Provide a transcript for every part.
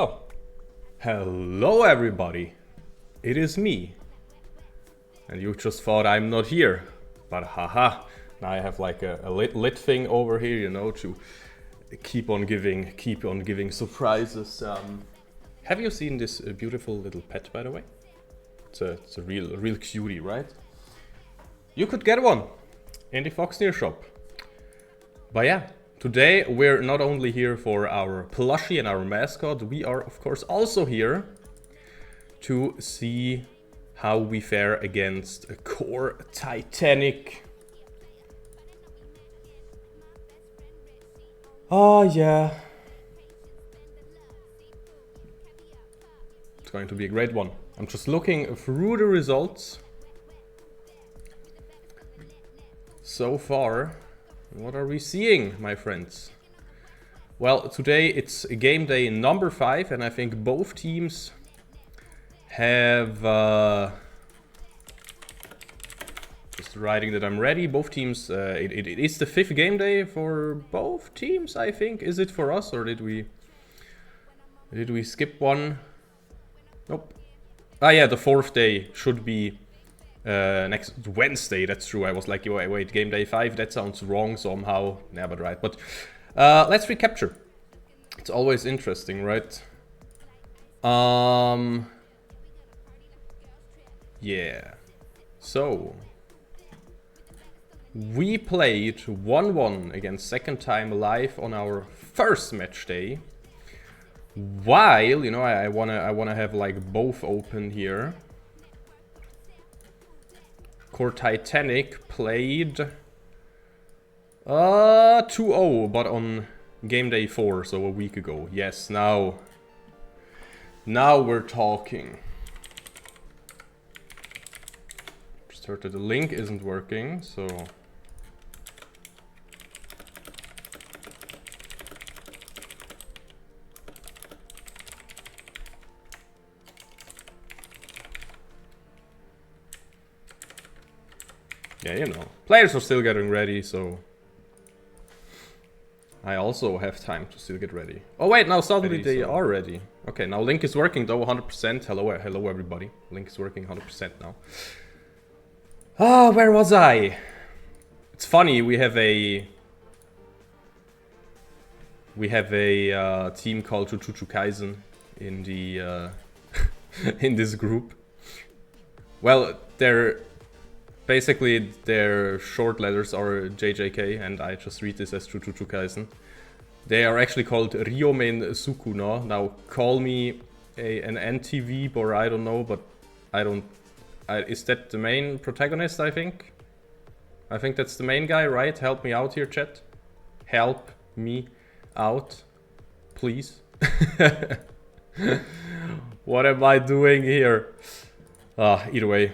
Oh, hello everybody. It is me. And you just thought I'm not here. But haha, now I have like a lit thing over here, you know, to keep on giving surprises. Have you seen this beautiful little pet, by the way? It's a real cutie, right? You could get one in the Foxnyr shop. But yeah, today we're not only here for our plushie and our mascot, we are of course also here to see how we fare against a core Titanic. Oh yeah. It's going to be a great one. I'm just looking through the results. So far, what are we seeing, my friends? Well, today it's game day number 5, and I think both teams have... just writing that I'm ready. Both teams... it is the 5th game day for both teams, I think. Is it for us, or did we skip one? Nope. Ah yeah, the 4th day should be next Wednesday. That's true. I was like, wait, game day 5, that sounds wrong somehow. Yeah, but right. But let's recapture. It's always interesting, right? Yeah. So we played 1-1 against Second Time Alive on our first match day. While, you know, I wanna have like both open here. Core Titanic played 2-0, but on game day 4, so a week ago. Yes, now we're talking. Just heard that the link isn't working, so yeah, you know, players are still getting ready, so I also have time to still get ready. Oh wait, now suddenly they are ready. Okay, now link is working though, 100%. Hello everybody. Link is working 100% now. Ah, where was I? It's funny, we have a team called Jujutsu Kaisen in the in this group. Well, basically, their short letters are JJK, and I just read this as Jujutsu Kaisen. They are actually called Ryomen Sukuna. Now, call me an NTV, or I don't know, but I don't... is that the main protagonist, I think? I think that's the main guy, right? Help me out here, chat. Help me out, please. What am I doing here? Either way.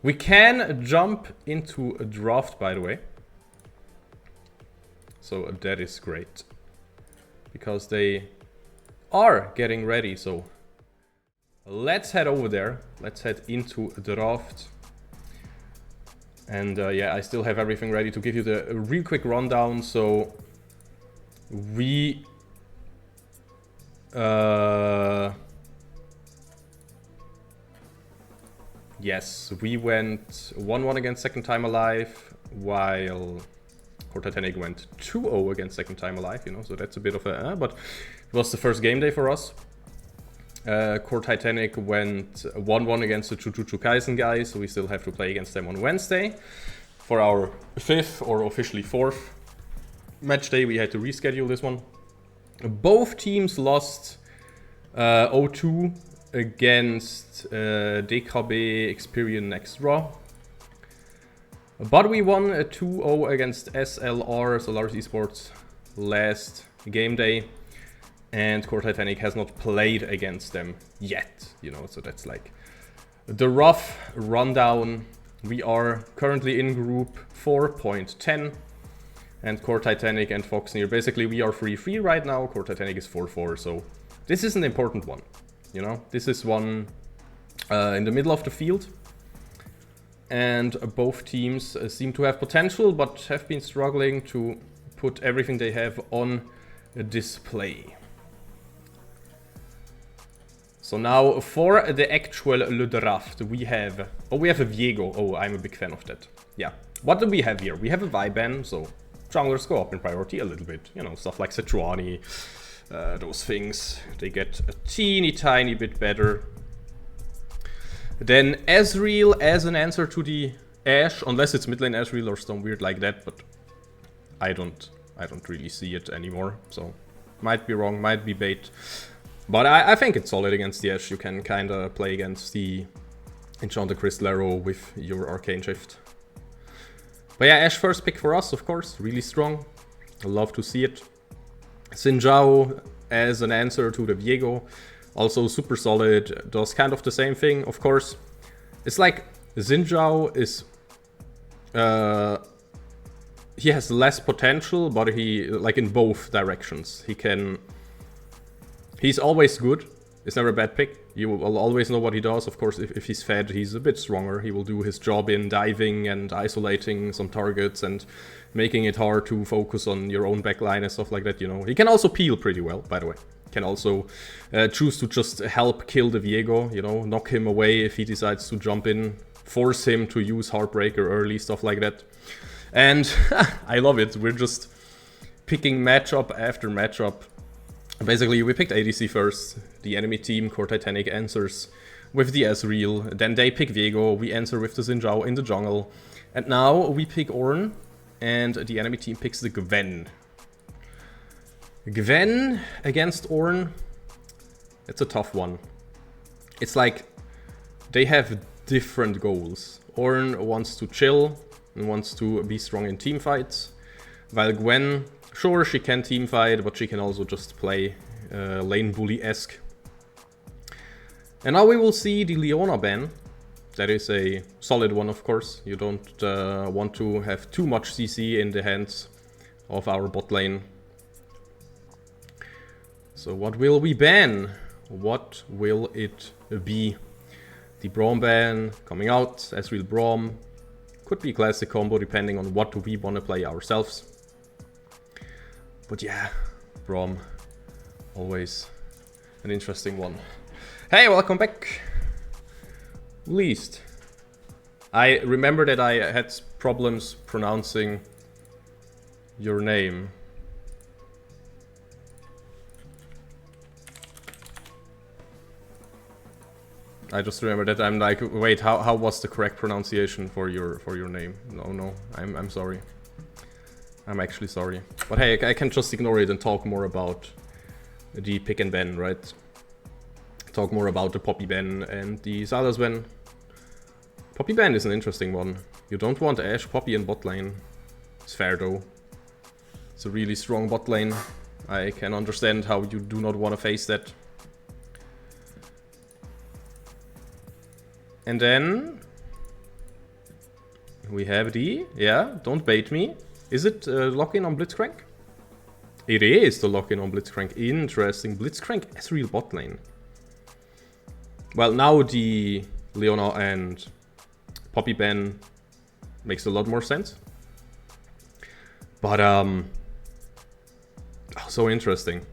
We can jump into a draft, by the way. So that is great. Because they are getting ready, so let's head over there. Let's head into a draft. And yeah, I still have everything ready to give you the real quick rundown. So we... yes, we went 1-1 against Second Time Alive, while Core Titanic went 2-0 against Second Time Alive, you know, so that's a bit of a... but it was the first game day for us. Core Titanic went 1-1 against the Jujutsu Kaisen guys, so we still have to play against them on Wednesday. For our 5th, or officially 4th match day, we had to reschedule this one. Both teams lost 0-2 against DKB Experian Next Draw. But we won a 2-0 against SLR, Solaris Esports, last game day. And Core Titanic has not played against them yet, you know, so that's like the rough rundown. We are currently in group 4.10. And Core Titanic and Foxnyr, basically we are 3-3 right now. Core Titanic is 4-4, so this is an important one. You know, this is one in the middle of the field. And both teams seem to have potential, but have been struggling to put everything they have on display. So now for the actual Le Draft, we have a Viego. Oh, I'm a big fan of that. Yeah. What do we have here? We have a Viban, so junglers go up in priority a little bit. You know, stuff like Sejuani, those things. They get a teeny tiny bit better. Then Ezreal as an answer to the Ashe, unless it's mid lane Ezreal or some weird like that, but I don't really see it anymore. So might be wrong, might be bait. But I think it's solid against the Ashe. You can kind of play against the Enchanted Crystal Arrow with your Arcane Shift. But yeah, Ashe first pick for us, of course. Really strong. I love to see it. Xin Zhao as an answer to the Viego. Also super solid. Does kind of the same thing, of course. It's like Xin Zhao is... he has less potential, but he, like in both directions. He's always good. It's never a bad pick. You will always know what he does. Of course, if he's fed, he's a bit stronger. He will do his job in diving and isolating some targets and making it hard to focus on your own backline and stuff like that, you know. He can also peel pretty well, by the way. Can also choose to just help kill the Viego, you know, knock him away if he decides to jump in, force him to use Heartbreaker early, stuff like that. And I love it. We're just picking matchup after matchup. Basically, we picked ADC first. The enemy team, Core Titanic, answers with the Ezreal. Then they pick Viego. We answer with the Xin Zhao in the jungle. And now we pick Ornn. And the enemy team picks the Gwen. Gwen against Ornn. It's a tough one. It's like they have different goals. Ornn wants to chill and wants to be strong in team fights. While Gwen... Sure, she can teamfight, but she can also just play lane bully-esque. And now we will see the Leona ban. That is a solid one, of course. You don't want to have too much CC in the hands of our bot lane. So what will we ban? What will it be? The Braum ban coming out, Ezreal Braum. Could be a classic combo depending on what we want to play ourselves. But yeah, Braum, always an interesting one. Hey, welcome back. Least. I remember that I had problems pronouncing your name. I just remember that I'm like, wait, how was the correct pronunciation for your name? No, I'm sorry. I'm actually sorry. But hey, I can just ignore it and talk more about the pick and ban, right? Talk more about the Poppy ban and the Sylas ban. Poppy ban is an interesting one. You don't want Ashe Poppy in bot lane. It's fair though. It's a really strong bot lane. I can understand how you do not want to face that. And then we have the, yeah, don't bait me. Is it lock-in on Blitzcrank? It is the lock-in on Blitzcrank. Interesting. Blitzcrank Ezreal bot lane. Well, now the Leona and Poppy ban makes a lot more sense. But, so interesting.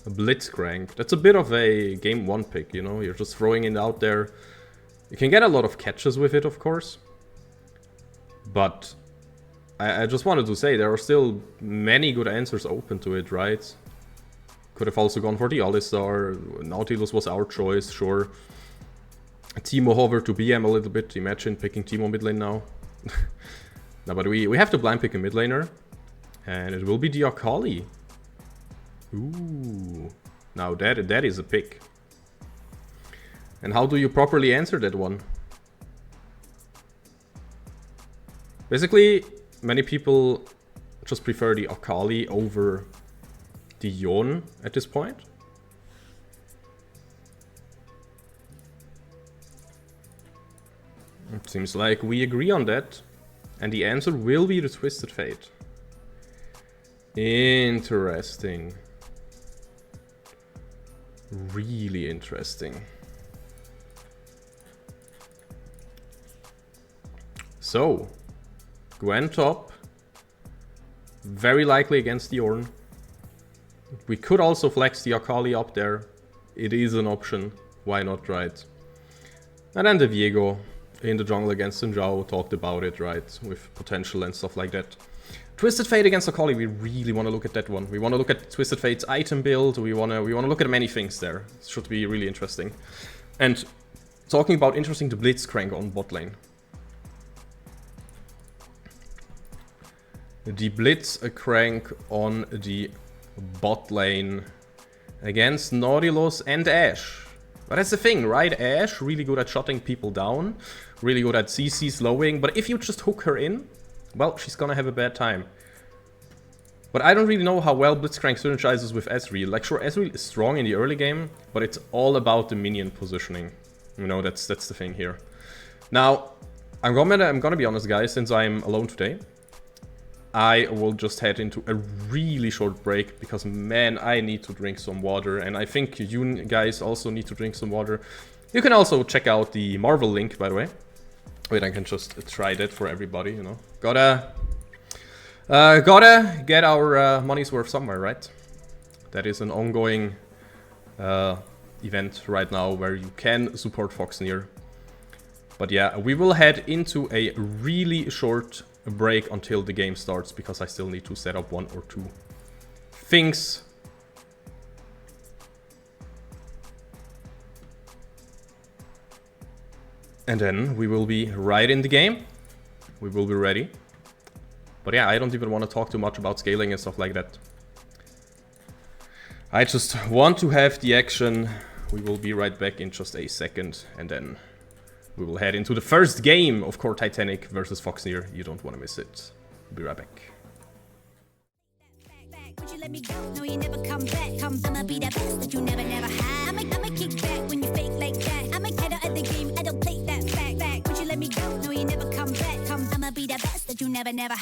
A Blitzcrank. That's a bit of a game one pick, you know? You're just throwing it out there. You can get a lot of catches with it, of course. But I just wanted to say, there are still many good answers open to it, right? Could have also gone for the Alistar. Nautilus was our choice, sure. Teemo hover to BM a little bit. Imagine picking Teemo mid lane now. No, but we have to blind pick a mid laner. And it will be the Akali. Ooh. Now that is a pick. And how do you properly answer that one? Basically, many people just prefer the Akali over the Yone at this point. It seems like we agree on that. And the answer will be the Twisted Fate. Interesting. Really interesting. So, Gwen top. Very likely against the Ornn. We could also flex the Akali up there. it is an option. Why not, right? And then the Viego in the jungle against Sinjao talked about it, right? With potential and stuff like that. Twisted Fate against Akali, we really want to look at that one. We want to look at Twisted Fate's item build. We want to look at many things there. It should be really interesting. And talking about interesting, the Blitzcrank on bot lane. The Blitzcrank on the bot lane against Nautilus and Ashe. But that's the thing, right? Ashe, really good at shutting people down, really good at CC slowing, but if you just hook her in, well, she's gonna have a bad time. But I don't really know how well Blitzcrank synergizes with Ezreal. Like, sure, Ezreal is strong in the early game, but it's all about the minion positioning. You know, that's the thing here. Now, I'm gonna be honest, guys, since I'm alone today, I will just head into a really short break because, man, I need to drink some water, and I think you guys also need to drink some water. You can also check out the Marvel link, by the way. Wait, I can just try that for everybody, you know. Gotta get our money's worth somewhere, right? That is an ongoing event right now where you can support Foxnyr. But yeah, we will head into a really short break until the game starts because I still need to set up one or two things. And then we will be right in the game. We will be ready. But yeah, I don't even want to talk too much about scaling and stuff like that. I just want to have the action. We will be right back in just a second, and then we will head into the first game of Core Titanic versus Foxnyr. You don't want to miss it. Be right back. Would you let me go? No, you never come back. I'ma be that best that you never had. I'ma kick back when you fake like that. I'm a header at the game, I don't play that fact. Would you let me go? No, you never come back. I'ma be that best that you never had.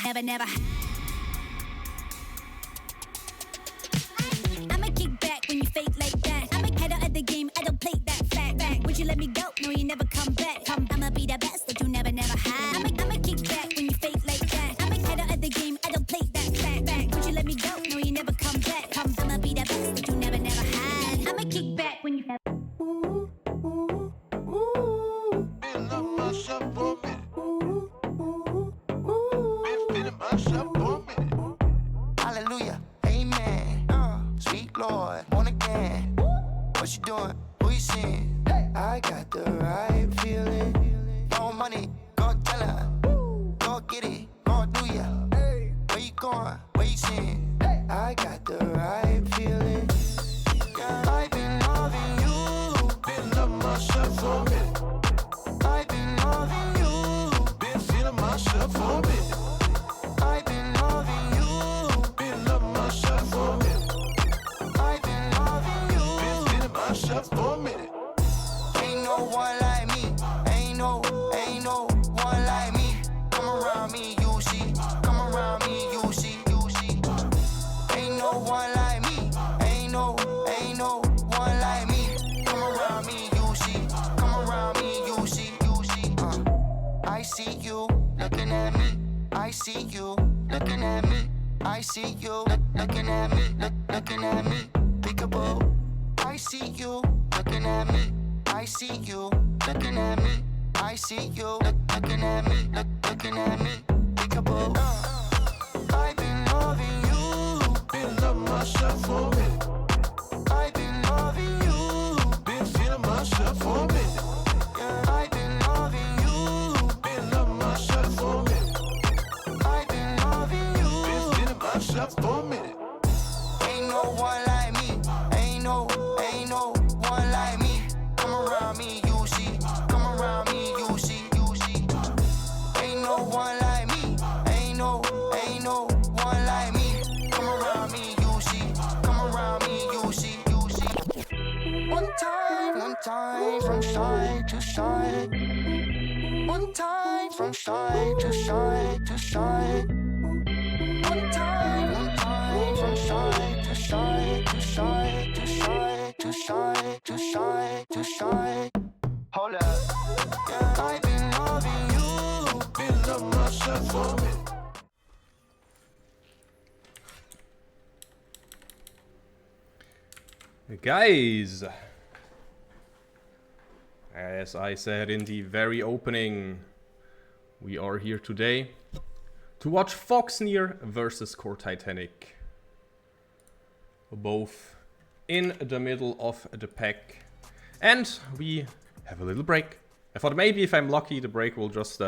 I'ma kick back when you fake like that. I'm a header at the game, I don't play that fact. Would you let me go? No, you never come back. I'ma be the best that you never had. I'ma kick back when you fake like that. I'm a header at the game, I don't play that fact. Would you let me go? No, you never come back. I'ma be the best that you never had. I'ma kick back when you have. Hallelujah, amen. Sweet Lord, born again. What you doing? Who you seeing? I got the right feeling. No money, go tell her. Go get it, go do ya. Where you going? Where you seeing? I got the right feeling. I've been loving you. Been loving myself for a minute. I've been loving you. Been feeling myself for a minute. I've been loving you. Been loving myself for a minute. I've been loving you. Been feeling myself for a minute. Ain't no one like me. Ain't no one like me. Come around me, you see. Come around me, you see. Ain't no one like me. Ain't no one like me. Come around me, you see. Come around me, you see. I see you looking at me. I see you looking at me. I see you looking at me. Looking at me. Peekaboo. I see you looking at me. I see you looking at me. I see you looking at me. Looking at me. Peekaboo. I've been loving you. Been loving myself for a minute. I've been loving you. Been feeling myself for a minute. I've been loving you. Been loving myself for a minute. I've been loving you. Been feeling myself for a minute. Ain't no one like me. Ain't no one like me. Come around me, you see. Come around me, you see. Ain't no one like me. Ain't no one like me. Come around me, you see. Come around me, you see. One time, from side to side. One time, from side to side to side. One time, from side to side to side to side to side to side to side. Hold up. I've been loving you. Been loving myself for a minute. Guys, As I said in the very opening, we are here today to watch Foxnyr versus Titanic. Both in the middle of the pack. And we have a little break. I thought maybe if I'm lucky the break will just,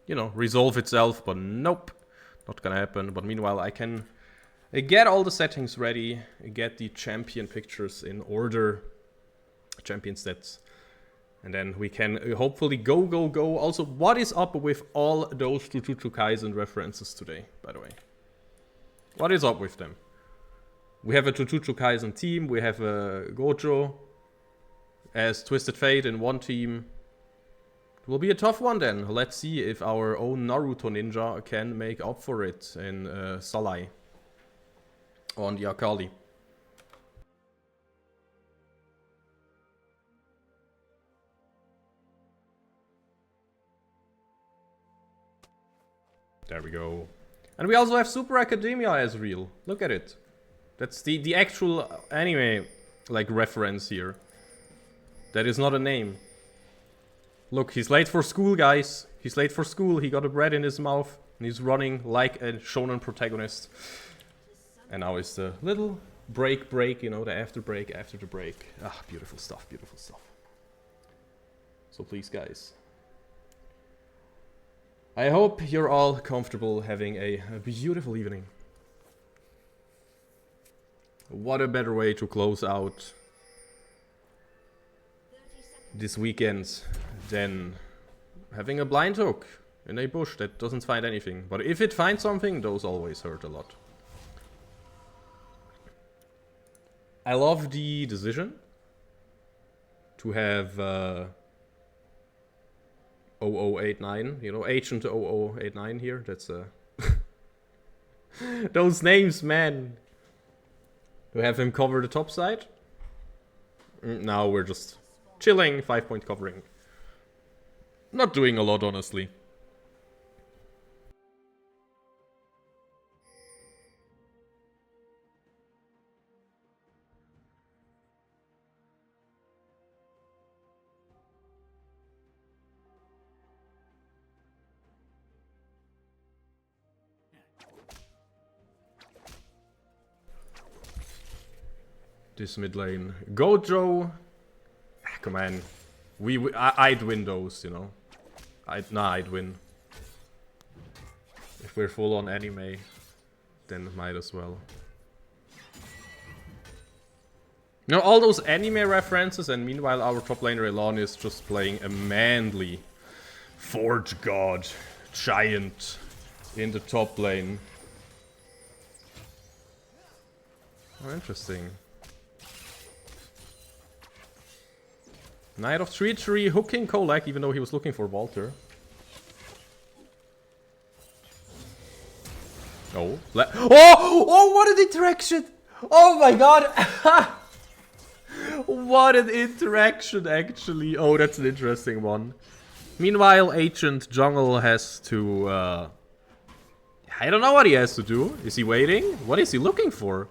resolve itself, but nope. Not gonna happen. But meanwhile I can get all the settings ready, get the champion pictures in order, champion stats. And then we can hopefully go. Also, what is up with all those Jujutsu Kaisen references today, by the way? What is up with them? We have a Jujutsu Kaisen team, we have a Gojo as Twisted Fate in one team. It will be a tough one then. Let's see if our own Naruto ninja can make up for it in Salai on the Akali. There we go. And we also have Super Academia as real. Look at it. That's the actual anime like reference here. That is not a name. Look, he's late for school, guys. He's late for school. He got a bread in his mouth and he's running like a shonen protagonist. And now it's the little break, you know, the after the break. Ah, beautiful stuff, beautiful stuff. So please, guys. I hope you're all comfortable having a beautiful evening. What a better way to close out this weekend than having a blind hook in a bush that doesn't find anything. But if it finds something, those always hurt a lot. I love the decision to have 0089, you know, Agent 0089 here. That's those names, man. To have him cover the top side. Now we're just chilling, 5-point covering. Not doing a lot, honestly. This mid lane. Gojo! Ah, come on. I'd win those, you know. I'd win. If we're full on anime, then might as well. You know, all those anime references, and meanwhile our top laner Elan is just playing a manly Forge God giant in the top lane. Oh, interesting. Knight of Treachery hooking Kolak, even though he was looking for Walter. Oh, oh, what an interaction! Oh my god! What an interaction, actually. Oh, that's an interesting one. Meanwhile, Agent Jungle has to... I don't know what he has to do. Is he waiting? What is he looking for?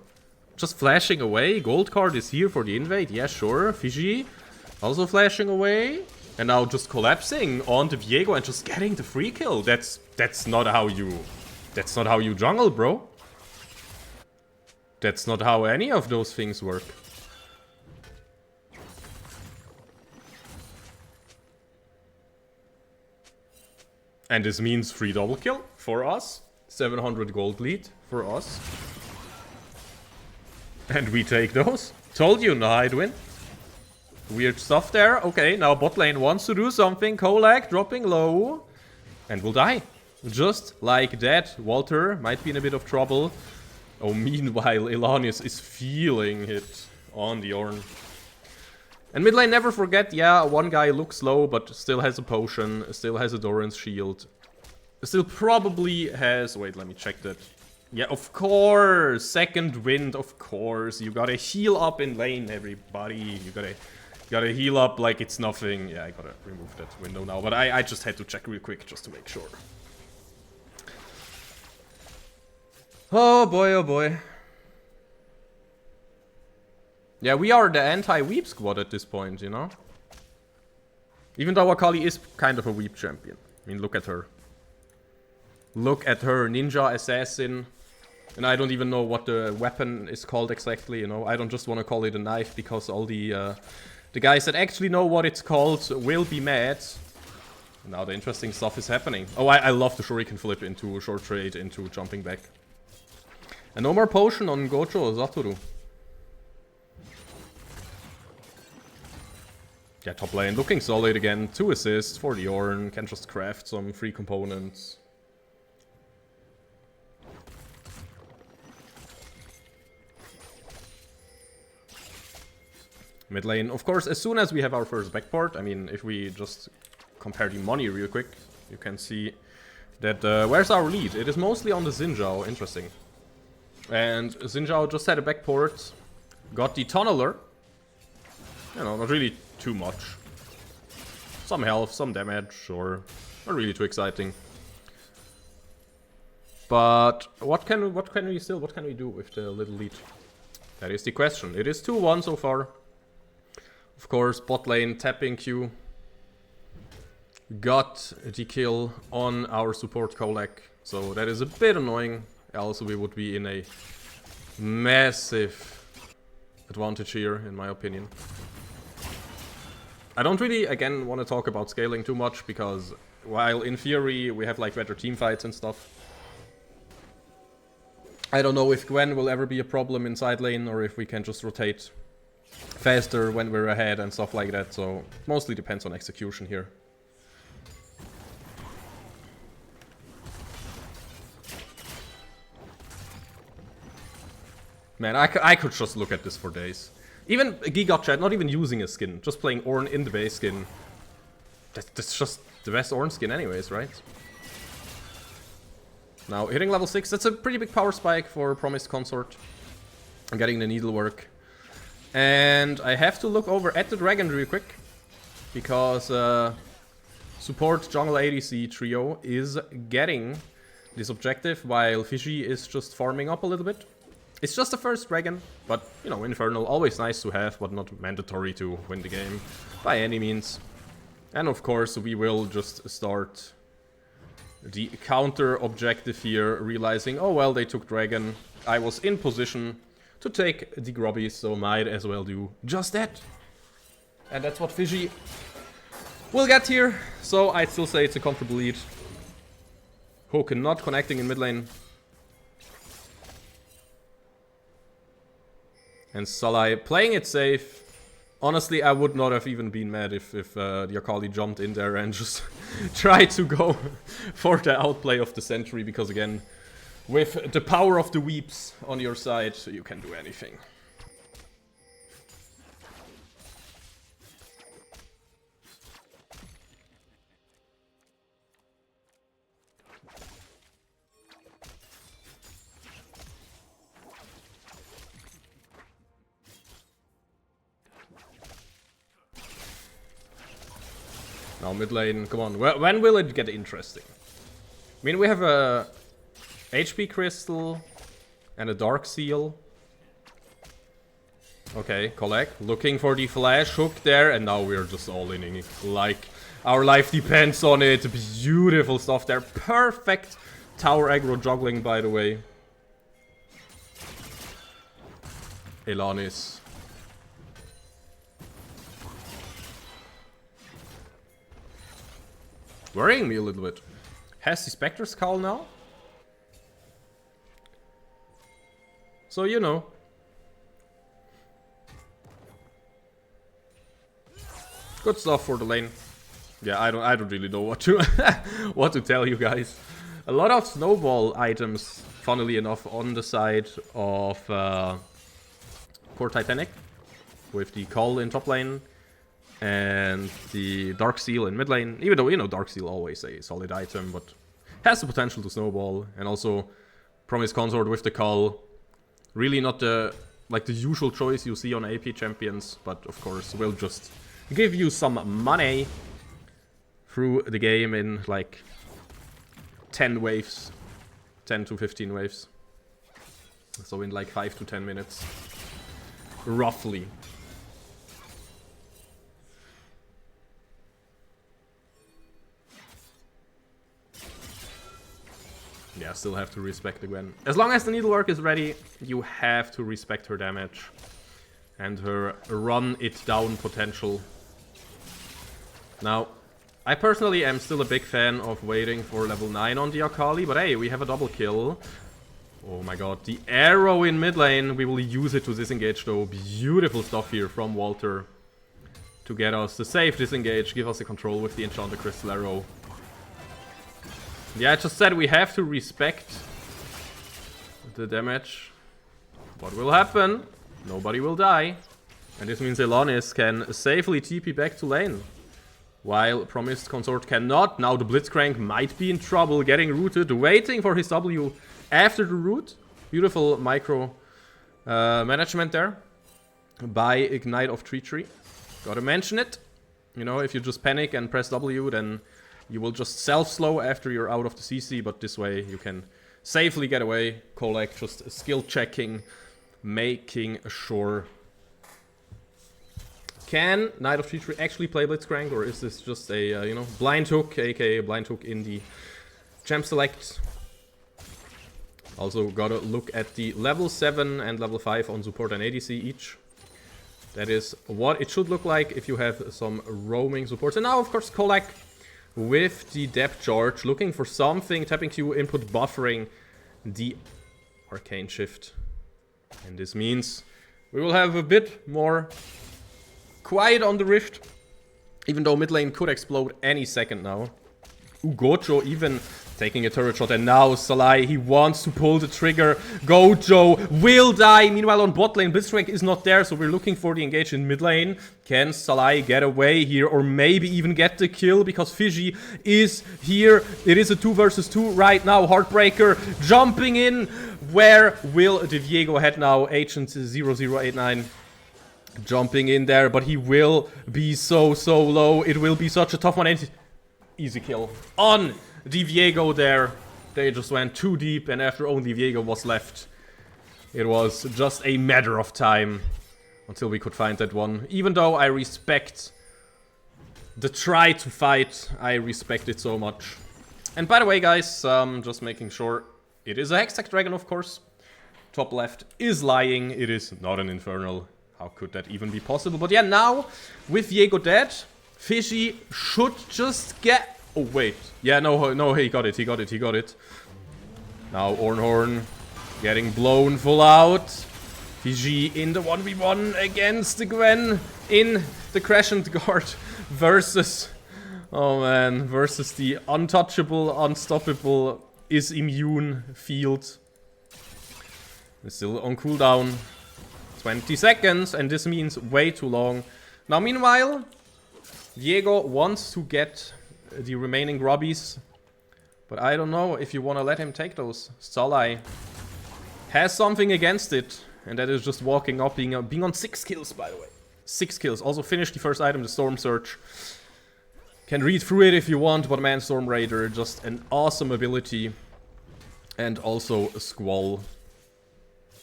Just flashing away? Gold card is here for the invade? Yeah, sure. Fiji also flashing away. And now just collapsing onto Viego and just getting the free kill. That's not how you... That's not how you jungle, bro. That's not how any of those things work. And this means free double kill for us. 700 gold lead for us. And we take those. Told you, no, I'd win. Weird stuff there. Okay, now bot lane wants to do something. Kolak dropping low. And will die. Just like that. Walter might be in a bit of trouble. Oh, meanwhile, Elanius is feeling it on the Ornn. And mid lane, never forget, yeah, one guy looks low, but still has a potion, still has a Doran's shield. Still probably has... Wait, let me check that. Yeah, of course! Second wind, of course. You gotta heal up in lane, everybody. You gotta heal up like it's nothing. Yeah, I gotta remove that window now, but I just had to check real quick just to make sure. Oh boy, oh boy. Yeah, we are the anti-weep squad at this point, you know? Even though Akali is kind of a weep champion. I mean, look at her. Look at her, ninja assassin. And I don't even know what the weapon is called exactly, you know. I don't just want to call it a knife because all the guys that actually know what it's called will be mad. Now the interesting stuff is happening. Oh, I love the shuriken flip into short trade, into jumping back. And no more potion on Gojo Satoru. Yeah, top lane looking solid again. 2 assists for the Ornn. Can just craft some free components. Mid lane, of course, as soon as we have our first backport, I mean, if we just compare the money real quick, you can see that, where's our lead? It is mostly on the Xin Zhao, interesting. And Xin Zhao just had a backport, got the Tunneler. You know, not really too much. Some health, some damage, or not really too exciting. But what can we do with the little lead? That is the question. It is 2-1 so far. Of course, bot lane tapping Q. Got the kill on our support Kolek. So that is a bit annoying. Else we would be in a massive advantage here, in my opinion. I don't really, again, want to talk about scaling too much, because while in theory we have like better team fights and stuff, I don't know if Gwen will ever be a problem in side lane, or if we can just rotate faster when we're ahead and stuff like that, so mostly depends on execution here. Man, I could just look at this for days. Even Giga Chat, not even using a skin, just playing Ornn in the base skin. That's just the best Ornn skin anyways, right? Now, hitting level 6, that's a pretty big power spike for Promised Consort. I'm getting the needlework. And I have to look over at the dragon real quick, because support jungle ADC trio is getting this objective, while Fiji is just farming up a little bit. It's just the first dragon, but, you know, Infernal, always nice to have, but not mandatory to win the game by any means. And of course, we will just start the counter objective here, realizing, oh well, they took dragon. I was in position to take the grubbies, so might as well do just that. And that's what Fiji will get here, so I'd still say it's a comfortable lead. Hoken not connecting in mid lane. And Salai playing it safe. Honestly, I would not have even been mad if the Akali jumped in there and just tried to go for the outplay of the century, because again, with the power of the weeps on your side, you can do anything. Now mid lane, come on, when will it get interesting? I mean, we have a HP crystal and a dark seal. Okay, collect, looking for the flash hook there, and now we're just all in like our life depends on it. Beautiful stuff there, perfect tower aggro juggling, by the way. Elanis. Worrying me a little bit. Has the Spectre Skull now? So, you know. Good stuff for the lane. Yeah, I don't really know what to what to tell you guys. A lot of snowball items, funnily enough, on the side of core Titanic, with the Cull in top lane and the Dark Seal in mid lane. Even though, you know, Dark Seal always a solid item, but has the potential to snowball. And also Promised Consort with the Cull. Really not the like the usual choice you see on AP champions, but of course will just give you some money through the game in like 10 waves, 10 to 15 waves. So in like 5 to 10 minutes, roughly. Yeah, still have to respect the Gwen. As long as the needlework is ready, you have to respect her damage. And her run it down potential. Now, I personally am still a big fan of waiting for level 9 on the Akali, but hey, we have a double kill. Oh my god, the arrow in mid lane, we will use it to disengage though. Beautiful stuff here from Walter. To get us the safe disengage, give us the control with the Enchanted Crystal Arrow. Yeah, I just said we have to respect the damage. What will happen? Nobody will die. And this means Elonis can safely TP back to lane. While Promised Consort cannot. Now the Blitzcrank might be in trouble, getting rooted, waiting for his W after the root. Beautiful micro management there by Ignite of Treachery. Gotta mention it. You know, if you just panic and press W, then you will just self-slow after you're out of the CC, but this way you can safely get away. Kolek just skill checking, making sure. Can Knight of Treachery actually play Blitzcrank, or is this just a, you know, blind hook, aka blind hook in the Gem Select? Also gotta look at the level 7 and level 5 on support and ADC each. That is what it should look like if you have some roaming supports. And now, of course, Kolek with the depth charge, looking for something, tapping Q, input buffering the Arcane Shift. And this means we will have a bit more quiet on the Rift, even though mid lane could explode any second now. Gojo even taking a turret shot, and now Salai, he wants to pull the trigger. Gojo will die. Meanwhile on bot lane, Blitzcrank is not there, so we're looking for the engage in mid lane. Can Salai get away here, or maybe even get the kill, because Fiji is here. It is a 2 versus 2 right now. Heartbreaker jumping in. Where will the Viego head now? Agent 0089 jumping in there, but he will be so low. It will be such a tough one. And easy kill on the Viego there. They just went too deep, and after only Viego was left, it was just a matter of time until we could find that one. Even though I respect the try to fight, I respect it so much. And by the way, guys, just making sure, it is a Hextech Dragon, of course. Top left is lying. It is not an Infernal. How could that even be possible? But yeah, now with Viego dead, Fishy should just get... Oh, wait. Yeah, no, he got it. Now Ornhorn getting blown full out. Fiji in the 1v1 against the Gwen in the Crescent Guard versus... Oh man, versus the untouchable, unstoppable, is immune field. It's still on cooldown. 20 seconds, and this means way too long. Now, meanwhile, Viego wants to get the remaining grubbies, but I don't know if you want to let him take those. Salai has something against it, and that is just walking up, being on 6 kills, by the way. 6 kills. Also finished the first item, the Storm Surge. Can read through it if you want, but man, Storm Raider, just an awesome ability. And also a Squall.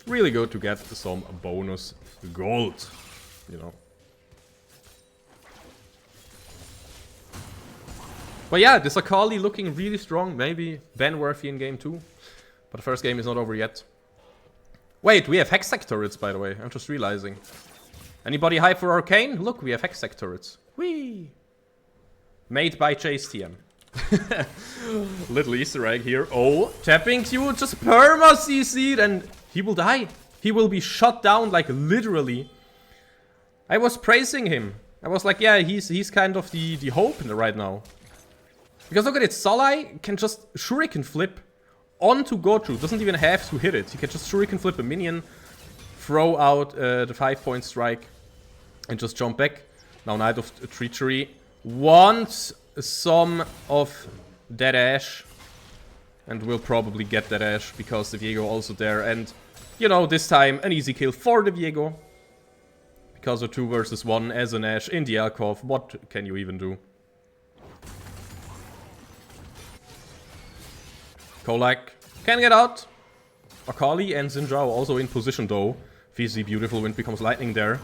Really good to get some bonus gold, you know. But yeah, this Akali looking really strong. Maybe ban-worthy in game 2. But the first game is not over yet. Wait, we have Hextech turrets, by the way. I'm just realizing. Anybody hype for Arcane? Look, we have Hextech turrets. Whee! Made by Chase TM. Little Easter egg here. Oh, tapping Q, just perma CC'd, and he will die. He will be shut down, like literally. I was praising him. I was like, yeah, he's kind of the hope right now. Because look at it, Salai can just Shuriken flip onto Gochu. Doesn't even have to hit it. He can just Shuriken flip a minion, throw out the 5-point strike, and just jump back. Now Knight of Treachery wants some of that Ash, and will probably get that Ash because the Viego also there. And, you know, this time an easy kill for the Viego. Because of 2 versus 1 as an Ash in the alcove. What can you even do? Kolak can get out. Akali and Xin Zhao also in position though. Fizzy, beautiful wind becomes lightning there.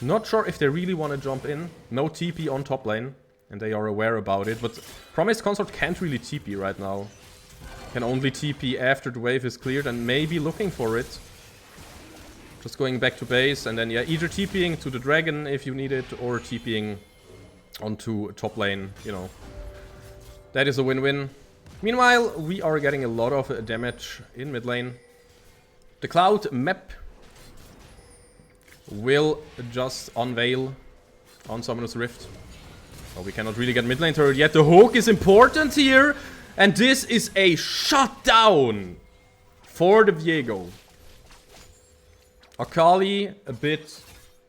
Not sure if they really want to jump in. No TP on top lane. and they are aware about it. But Promised Consort can't really TP right now. Can only TP after the wave is cleared and maybe looking for it. Just going back to base and then, yeah, either TPing to the dragon if you need it or TPing onto top lane, you know. That is a win-win. Meanwhile, we are getting a lot of damage in mid lane. The Cloud map will just unveil on Summoner's Rift. Oh, we cannot really get mid lane turret yet. The hook is important here. And this is a shutdown for the Viego. Akali, a bit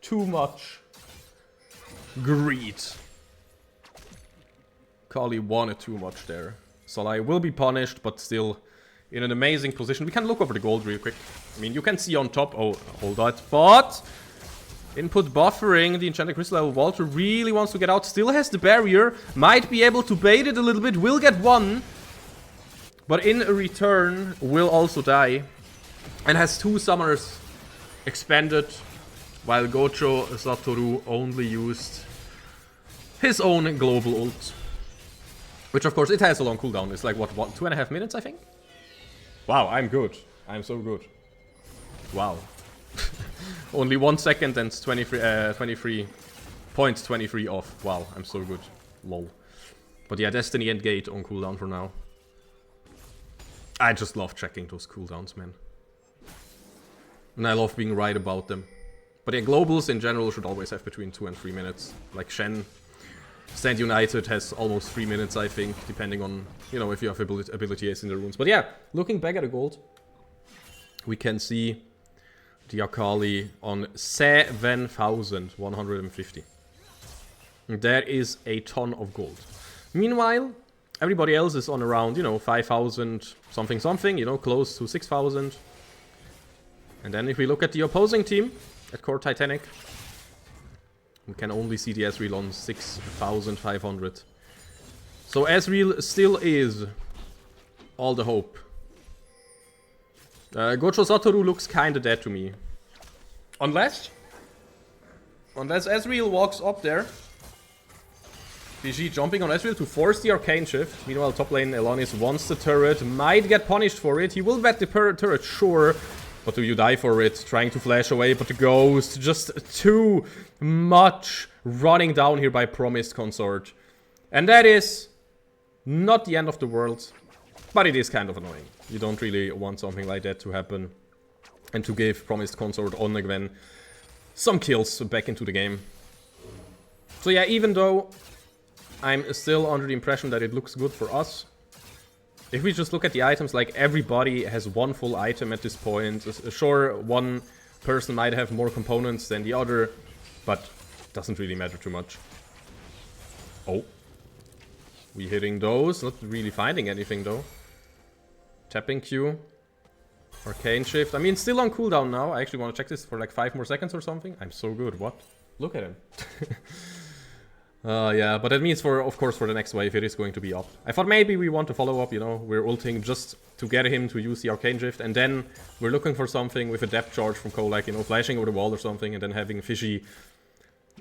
too much greed. Akali wanted too much there. Solai will be punished, but still in an amazing position. We can look over the gold real quick. I mean, you can see on top. Oh, hold that. But input buffering, the Enchanted Crystal level. Walter really wants to get out. Still has the barrier. Might be able to bait it a little bit. Will get one. But in return, will also die. And has 2 summoners expanded. While Gocho Satoru only used his own global ult. Which, of course, it has a long cooldown. It's like, what, 2.5 minutes, I think? Wow, I'm good. I'm so good. Wow. Only 1 second and 23 points, 23 off. Wow, I'm so good. Lol. But yeah, Destiny and Gate on cooldown for now. I just love checking those cooldowns, man. And I love being right about them. But yeah, globals in general should always have between 2 and 3 minutes. Like Shen. Stand United has almost 3 minutes, I think, depending on, you know, if you have ability Ace in the runes. But yeah, looking back at the gold, we can see the Akali on 7,150. That is a ton of gold. Meanwhile, everybody else is on around, you know, 5,000 something something, you know, close to 6,000. And then if we look at the opposing team at Core Titanic, we can only see the Ezreal on 6,500. So Ezreal still is all the hope. Gocho Satoru looks kinda dead to me. Unless Ezreal walks up there. PG jumping on Ezreal to force the Arcane Shift. Meanwhile, top lane Elonis wants the turret. Might get punished for it. He will bet the turret, sure. But do you die for it? Trying to flash away, but the Ghost. Just too much running down here by Promised Consort. And that is not the end of the world. But it is kind of annoying. You don't really want something like that to happen. And to give Promised Consort on Gwen some kills back into the game. So yeah, even though I'm still under the impression that it looks good for us. If we just look at the items, like everybody has one full item at this point. Sure, one person might have more components than the other, but it doesn't really matter too much. Oh. We hitting those, not really finding anything though. Tapping Q. Arcane Shift. I mean, still on cooldown now. I actually want to check this for like 5 more seconds or something. I'm so good. What? Look at him. Yeah, but that means of course, for the next wave, it is going to be up. I thought maybe we want to follow up, you know, we're ulting just to get him to use the Arcane Shift, and then we're looking for something with a depth charge from Cole, like, you know, flashing over the wall or something, and then having Fishy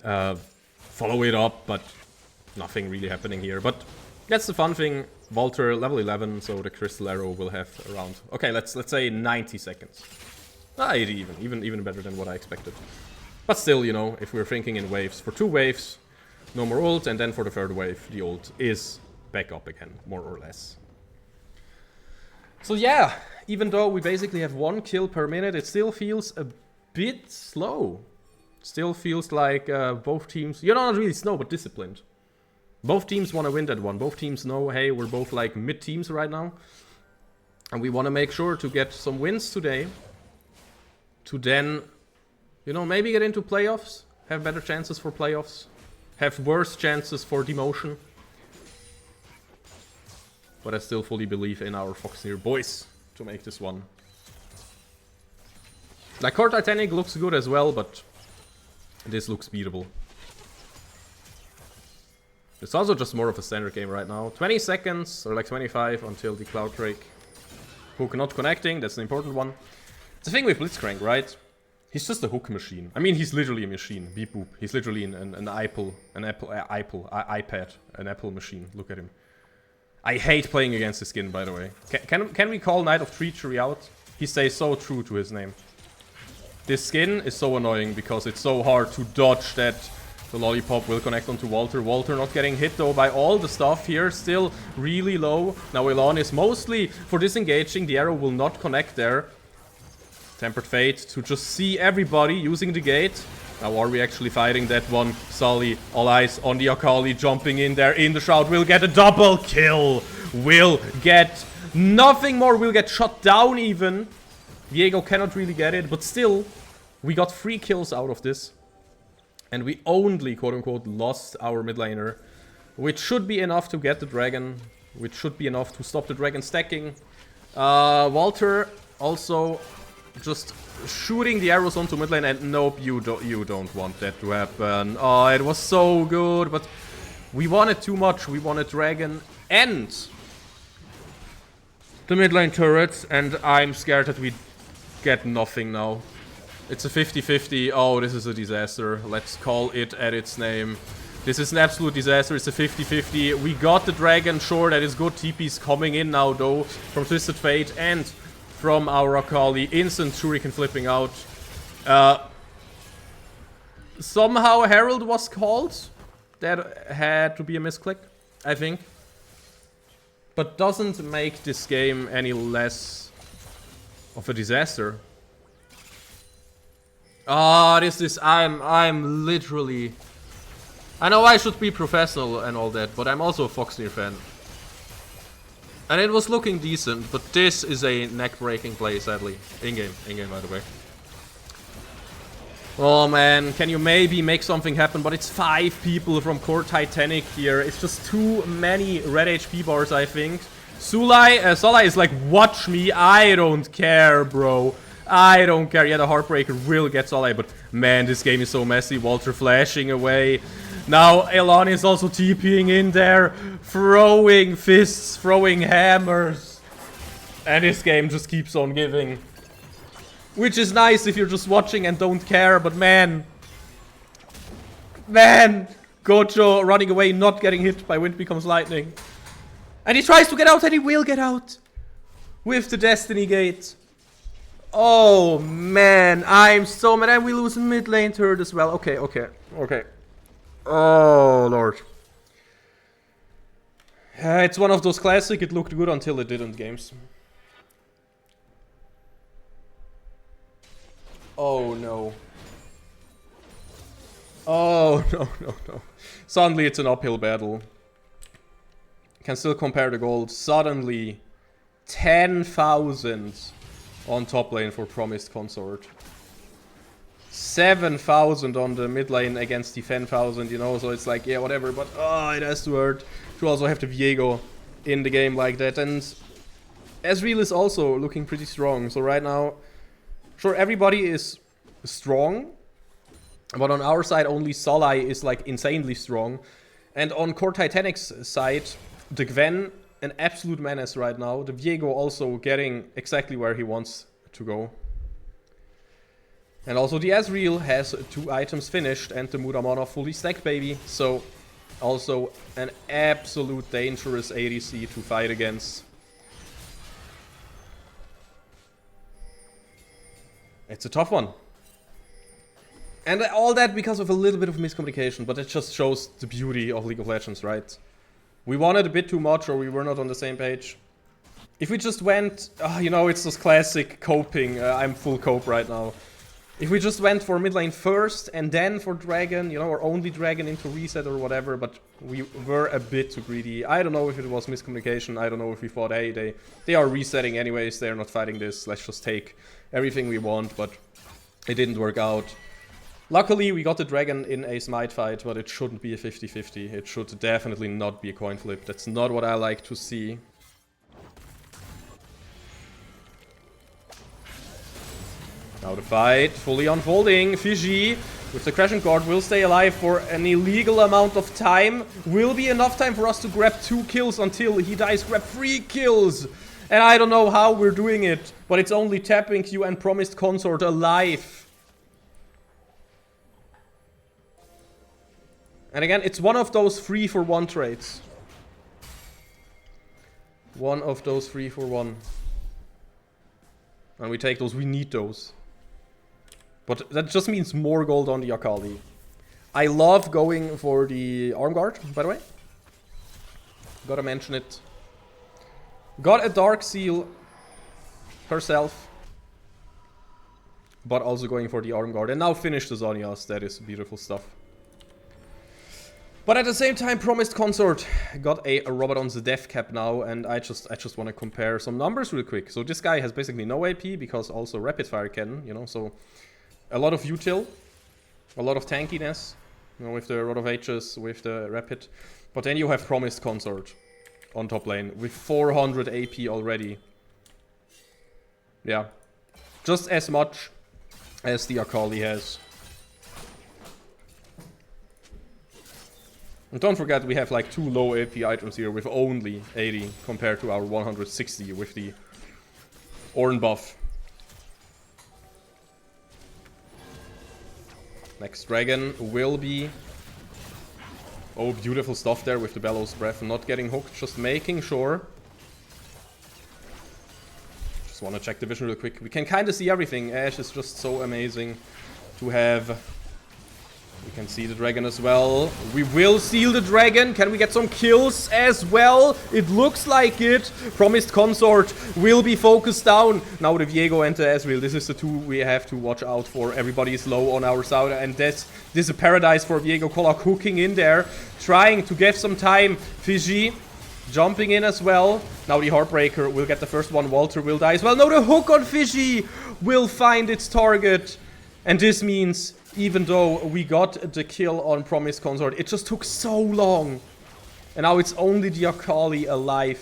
follow it up, but nothing really happening here. But that's the fun thing. Walter, level 11, so the Crystal Arrow will have around, okay, let's say 90 seconds. Even better than what I expected. But still, you know, if we're thinking in waves, for 2 waves, no more ult, and then for the 3rd wave, the ult is back up again, more or less. So yeah, even though we basically have 1 kill per minute, it still feels a bit slow. Still feels like both teams, you're not really slow, but disciplined. Both teams want to win that one. Both teams know, hey, we're both like mid-teams right now. And we want to make sure to get some wins today. To then, you know, maybe get into playoffs. Have better chances for playoffs. Have worse chances for demotion. But I still fully believe in our Foxnyr boys to make this one. Like, Core Titanic looks good as well, but this looks beatable. It's also just more of a standard game right now. 20 seconds, or like 25, until the Cloud Drake hook not connecting. That's an important one. It's the thing with Blitzcrank, right? He's just a hook machine. I mean, he's literally a machine. Beep boop. He's literally an iPad, an Apple machine. Look at him. I hate playing against this skin, by the way. Can we call Knight of Treachery out? He stays so true to his name. This skin is so annoying because it's so hard to dodge that the lollipop will connect onto Walter. Walter not getting hit though by all the stuff here, still really low. Now Elon is mostly for disengaging, the arrow will not connect there. Tempered Fate to just see everybody using the gate. Now are we actually fighting that one? Sully, all eyes on the Akali, jumping in there in the shroud, will get a double kill. Will get nothing more, will get shot down even. Viego cannot really get it, but still, we got 3 kills out of this. And we only, quote-unquote, lost our mid laner, which should be enough to get the dragon, which should be enough to stop the dragon stacking. Walter also just shooting the arrows onto mid lane, and nope, you don't want that to happen. Oh, it was so good, but we wanted too much. We wanted dragon and the mid lane turrets, and I'm scared that we get nothing now. It's a 50-50. Oh, this is a disaster. Let's call it at its name. This is an absolute disaster. It's a 50-50. We got the dragon. Sure, that is good. TP's coming in now, though, from Twisted Fate and from our Akali. Instant Shuriken flipping out. Somehow Herald was called. That had to be a misclick, I think. But doesn't make this game any less of a disaster. Ah, I'm literally... I know I should be professional and all that, but I'm also a Foxnyr fan. And it was looking decent, but this is a neck-breaking play, sadly. In-game, by the way. Oh man, can you maybe make something happen? But it's 5 people from core Titanic here. It's just too many red HP bars, I think. Sulai is like, watch me, I don't care, bro. I don't care. Yeah, the Heartbreaker will get Sulai, but man, this game is so messy. Walter flashing away. Now Elon is also TPing in there, throwing fists, throwing hammers. And this game just keeps on giving. Which is nice if you're just watching and don't care, but man. Gojo running away, not getting hit by Wind Becomes Lightning. And he tries to get out, and he will get out. With the Destiny Gate. Oh man, I'm so mad. And we lose a mid lane turret as well. Okay. Oh lord. It's one of those classic, it looked good until it didn't games. Oh no. Oh no. Suddenly it's an uphill battle. Can still compare the gold. Suddenly 10,000 on top lane for Promised Consort. 7,000 on the mid lane against the 10,000, you know, so it's like, yeah, whatever, but oh, it has to hurt to also have the Viego in the game like that. And Ezreal is also looking pretty strong, so right now, sure, everybody is strong, but on our side, only Sulai is like insanely strong. And on Core Titanic's side, the Gwen, an absolute menace right now. The Viego also getting exactly where he wants to go. And also the Ezreal has 2 items finished and the Muramana fully stacked, baby. So also an absolute dangerous ADC to fight against. It's a tough one. And all that because of a little bit of miscommunication, but it just shows the beauty of League of Legends, right? We wanted a bit too much, or we were not on the same page. If we just went, you know, it's this classic coping. I'm full cope right now. If we just went for mid lane first and then for dragon, you know, or only dragon into reset or whatever, but we were a bit too greedy. I don't know if it was miscommunication. I don't know if we thought, hey, they are resetting anyways. They're not fighting this. Let's just take everything we want, but it didn't work out. Luckily, we got the dragon in a smite fight, but it shouldn't be a 50-50. It should definitely not be a coin flip. That's not what I like to see. Now the fight fully unfolding. Fiji with the Crashing Guard will stay alive for an illegal amount of time. Will be enough time for us to grab 2 kills until he dies. Grab 3 kills. And I don't know how we're doing it, but it's only tapping Q and Promised Consort alive. And again, it's one of those 3-for-1 trades. One of those 3-for-1. And we take those, we need those. But that just means more gold on the Akali. I love going for the arm guard, by the way. Gotta mention it. Got a Dark Seal herself. But also going for the arm guard. And now finish the Zhonya's. That is beautiful stuff. But at the same time, Promised Consort got a Robodon's death cap now, and I just want to compare some numbers real quick. So this guy has basically no AP because also rapid fire cannon, you know, so a lot of util, a lot of tankiness, you know, with the Rod of Ages, with the rapid. But then you have Promised Consort on top lane with 400 AP already. Yeah, just as much as the Akali has. And don't forget, we have like 2 low AP items here with only 80 compared to our 160 with the Ornn buff. Next dragon will be... Oh, beautiful stuff there with the Bellows Breath. Not getting hooked, just making sure. Just want to check the vision real quick. We can kind of see everything. Ashe is just so amazing to have. We can see the dragon as well. We will seal the dragon. Can we get some kills as well? It looks like it. Promised Consort will be focused down. Now the Viego and the Ezreal. This is the 2 we have to watch out for. Everybody is low on our side. And this is a paradise for Viego. Kola cooking in there. Trying to get some time. Fiji jumping in as well. Now the Heartbreaker will get the first one. Walter will die as well. No, the hook on Fiji will find its target. And this means... even though we got the kill on Promised Consort, it just took so long. And now it's only the Akali alive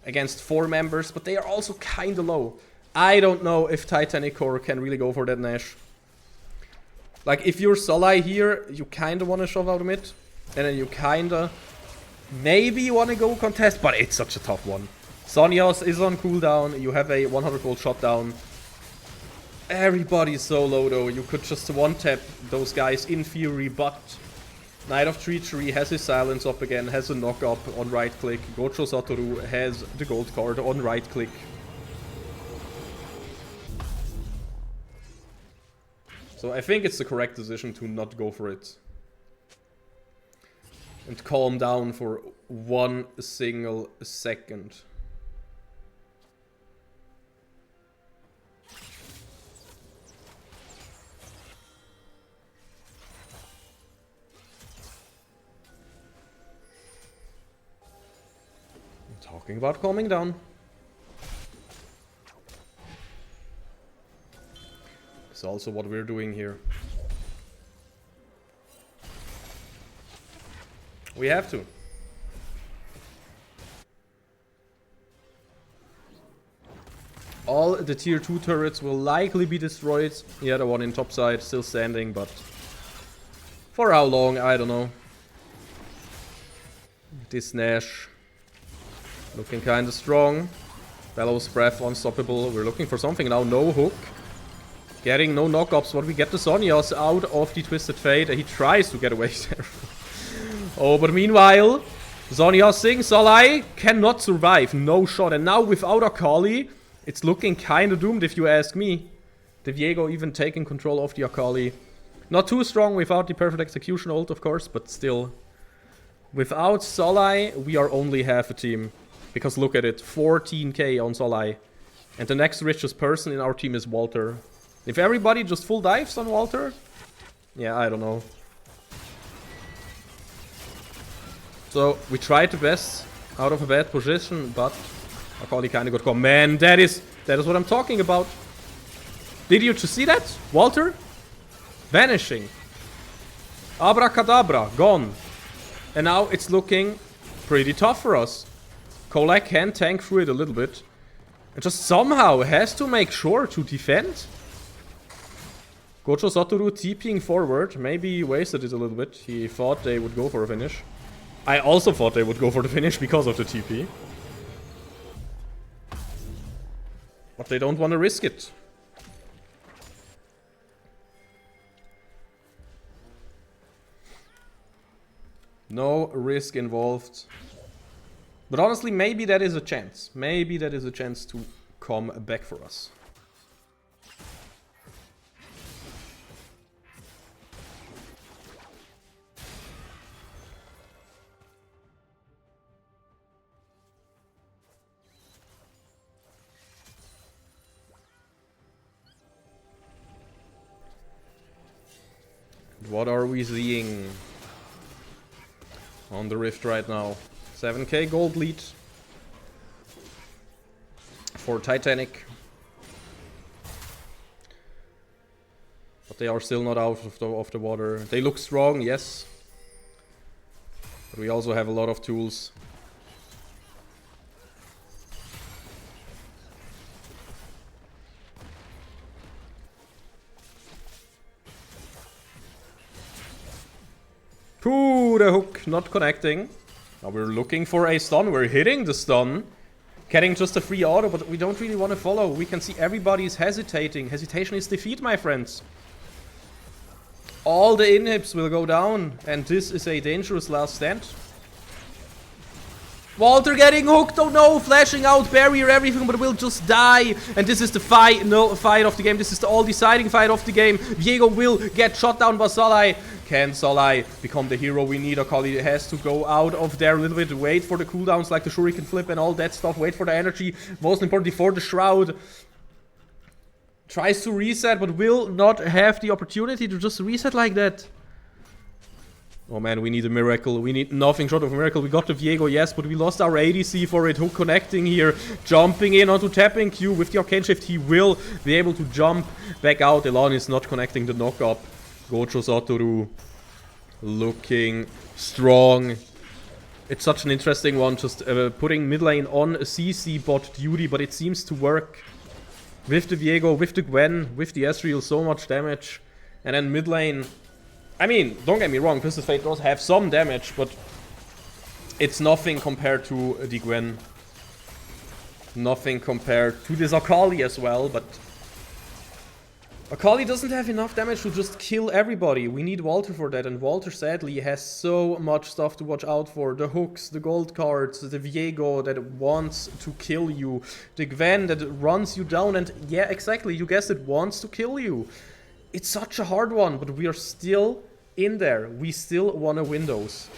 against 4 members, but they are also kind of low. I don't know if Titanic Core can really go for that Nash. Like, if you're Solai here, you kind of want to shove out mid. And then you kind of maybe want to go contest, but it's such a tough one. Zhonya's is on cooldown, you have a 100 gold shutdown. Everybody's so low though, you could just one-tap those guys in theory, but Knight of Treachery has his silence up again, has a knock-up on right-click. Gocho Satoru has the gold card on right-click. So I think it's the correct decision to not go for it. And calm down for 1 single second. Talking about calming down. It's also what we're doing here. We have to. All the tier 2 turrets will likely be destroyed. Yeah, the one in topside still standing, but for how long, I don't know. This Nash looking kinda strong. Bellows Breath unstoppable. We're looking for something now. No hook. Getting no knockups, but we get the Zhonya's out of the Twisted Fate. He tries to get away there. Oh, but meanwhile, Zhonya Singh, Solai cannot survive. No shot. And now without Akali, it's looking kinda doomed if you ask me. The Viego even taking control of the Akali. Not too strong without the perfect execution ult, of course, but still. Without Solai, we are only half a team. Because look at it, 14k on Solai. And the next richest person in our team is Walter. If everybody just full dives on Walter, yeah, I don't know. So, we tried the best out of a bad position, but Akali kinda got caught. Man, that is what I'm talking about. Did you just see that? Walter? Vanishing. Abracadabra, gone. And now it's looking pretty tough for us. Kolak can tank through it a little bit. And just somehow has to make sure to defend. Gocho Satoru TPing forward. Maybe he wasted it a little bit. He thought they would go for a finish. I also thought they would go for the finish because of the TP. But they don't want to risk it. No risk involved. But honestly, maybe that is a chance. Maybe that is a chance to come back for us. What are we seeing on the Rift right now? 7k gold lead for Titanic. But they are still not out of the water. They look strong, yes. But we also have a lot of tools. Ooh, the hook not connecting. Now we're looking for a stun. We're hitting the stun. Getting just a free auto, but we don't really want to follow. We can see everybody's hesitating. Hesitation is defeat, my friends. All the inhibs will go down. And this is a dangerous last stand. Walter getting hooked, oh no, flashing out, barrier, everything, but will just die. And this is the fight of the game. This is the all-deciding fight of the game. Viego will get shot down by Solai. Can Solai become the hero we need? Akali has to go out of there a little bit. Wait for the cooldowns like the Shuriken flip and all that stuff. Wait for the energy. Most importantly for the Shroud. Tries to reset, but will not have the opportunity to just reset like that. Oh man, we need a miracle. We need nothing short of a miracle. We got the Viego, yes, but we lost our ADC for it. Hook connecting here. Jumping in onto tapping Q with the Arcane Shift. He will be able to jump back out. Elan is not connecting the knock-up. Gojo Satoru looking strong. It's such an interesting one, just putting mid lane on a CC bot duty, but it seems to work. With the Viego, with the Gwen, with the Ezreal, so much damage. And then mid lane, I mean, don't get me wrong, Twisted Fate does have some damage, but it's nothing compared to the Gwen. Nothing compared to this Akali as well, but Akali doesn't have enough damage to just kill everybody. We need Walter for that, and Walter sadly has so much stuff to watch out for. The hooks, the gold cards, the Viego that wants to kill you, the Gwen that runs you down, and yeah, exactly, you guessed it, wants to kill you. It's such a hard one, but we are still in there. We still want to win those.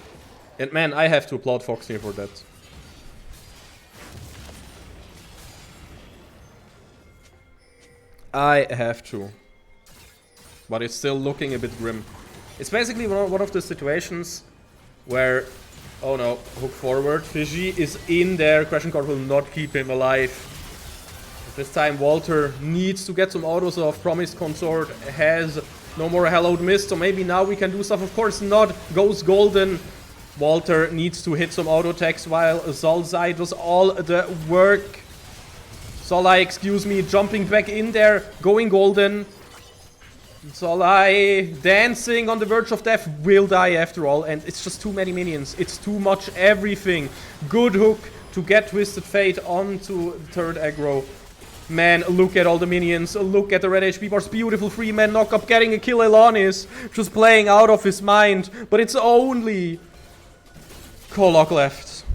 And man, I have to applaud Foxnyr for that. I have to. But it's still looking a bit grim. It's basically one of the situations where, oh no, hook forward. Fiji is in there. Crashing Card will not keep him alive. This time Walter needs to get some autos off. Promised Consort has no more Hallowed Mist, so maybe now we can do stuff. Of course not. Goes golden. Walter needs to hit some auto attacks while Zolzai does all the work. Solai, excuse me, jumping back in there, going golden. Solai dancing on the verge of death, will die after all, and it's just too many minions. It's too much everything. Good hook to get Twisted Fate onto the third aggro. Man, look at all the minions. Look at the red HP bars. Beautiful free man knock-up, getting a kill. Elanis just playing out of his mind, but it's only Kolok left.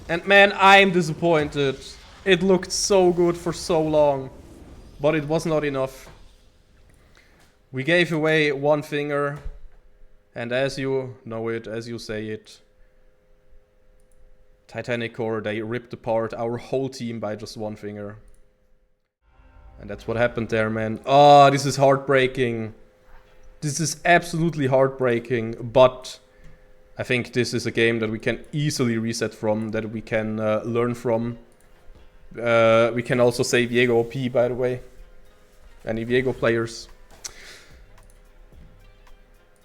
And man, I'm disappointed. It looked so good for so long, but it was not enough. We gave away one finger, and as you know it, as you say it, Titanic Core, they ripped apart our whole team by just one finger. And that's what happened there, man. Oh, this is heartbreaking. This is absolutely heartbreaking, but I think this is a game that we can easily reset from, that we can learn from. We can also say Viego OP, by the way. Any Viego players?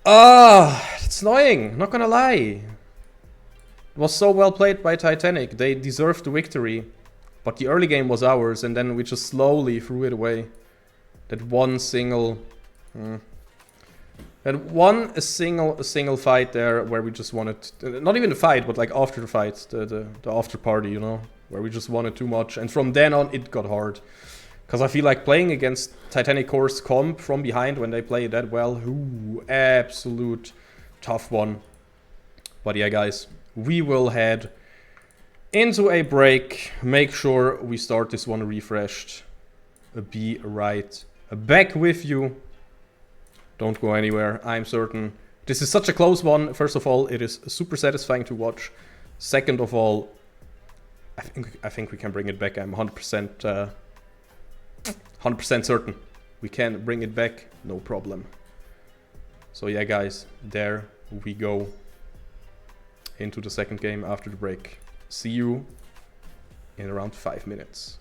It's annoying, not gonna lie. It was so well played by Titanic. They deserved the victory. But the early game was ours, and then we just slowly threw it away. That one single... a single fight there where we just wanted... not even the fight, but like after the fight. The after party, you know? Where we just wanted too much. And from then on, it got hard. Because I feel like playing against Titanic Core's comp from behind when they play that well... Ooh, absolute tough one. But yeah, guys, we will head into a break. Make sure we start this one refreshed. Be right back with you. Don't go anywhere. I'm certain this is such a close one. First of all, it is super satisfying to watch. Second of all, I think we can bring it back. I'm 100% certain we can bring it back, no problem. So yeah, guys, there we go into the second game after the break. See you in around 5 minutes.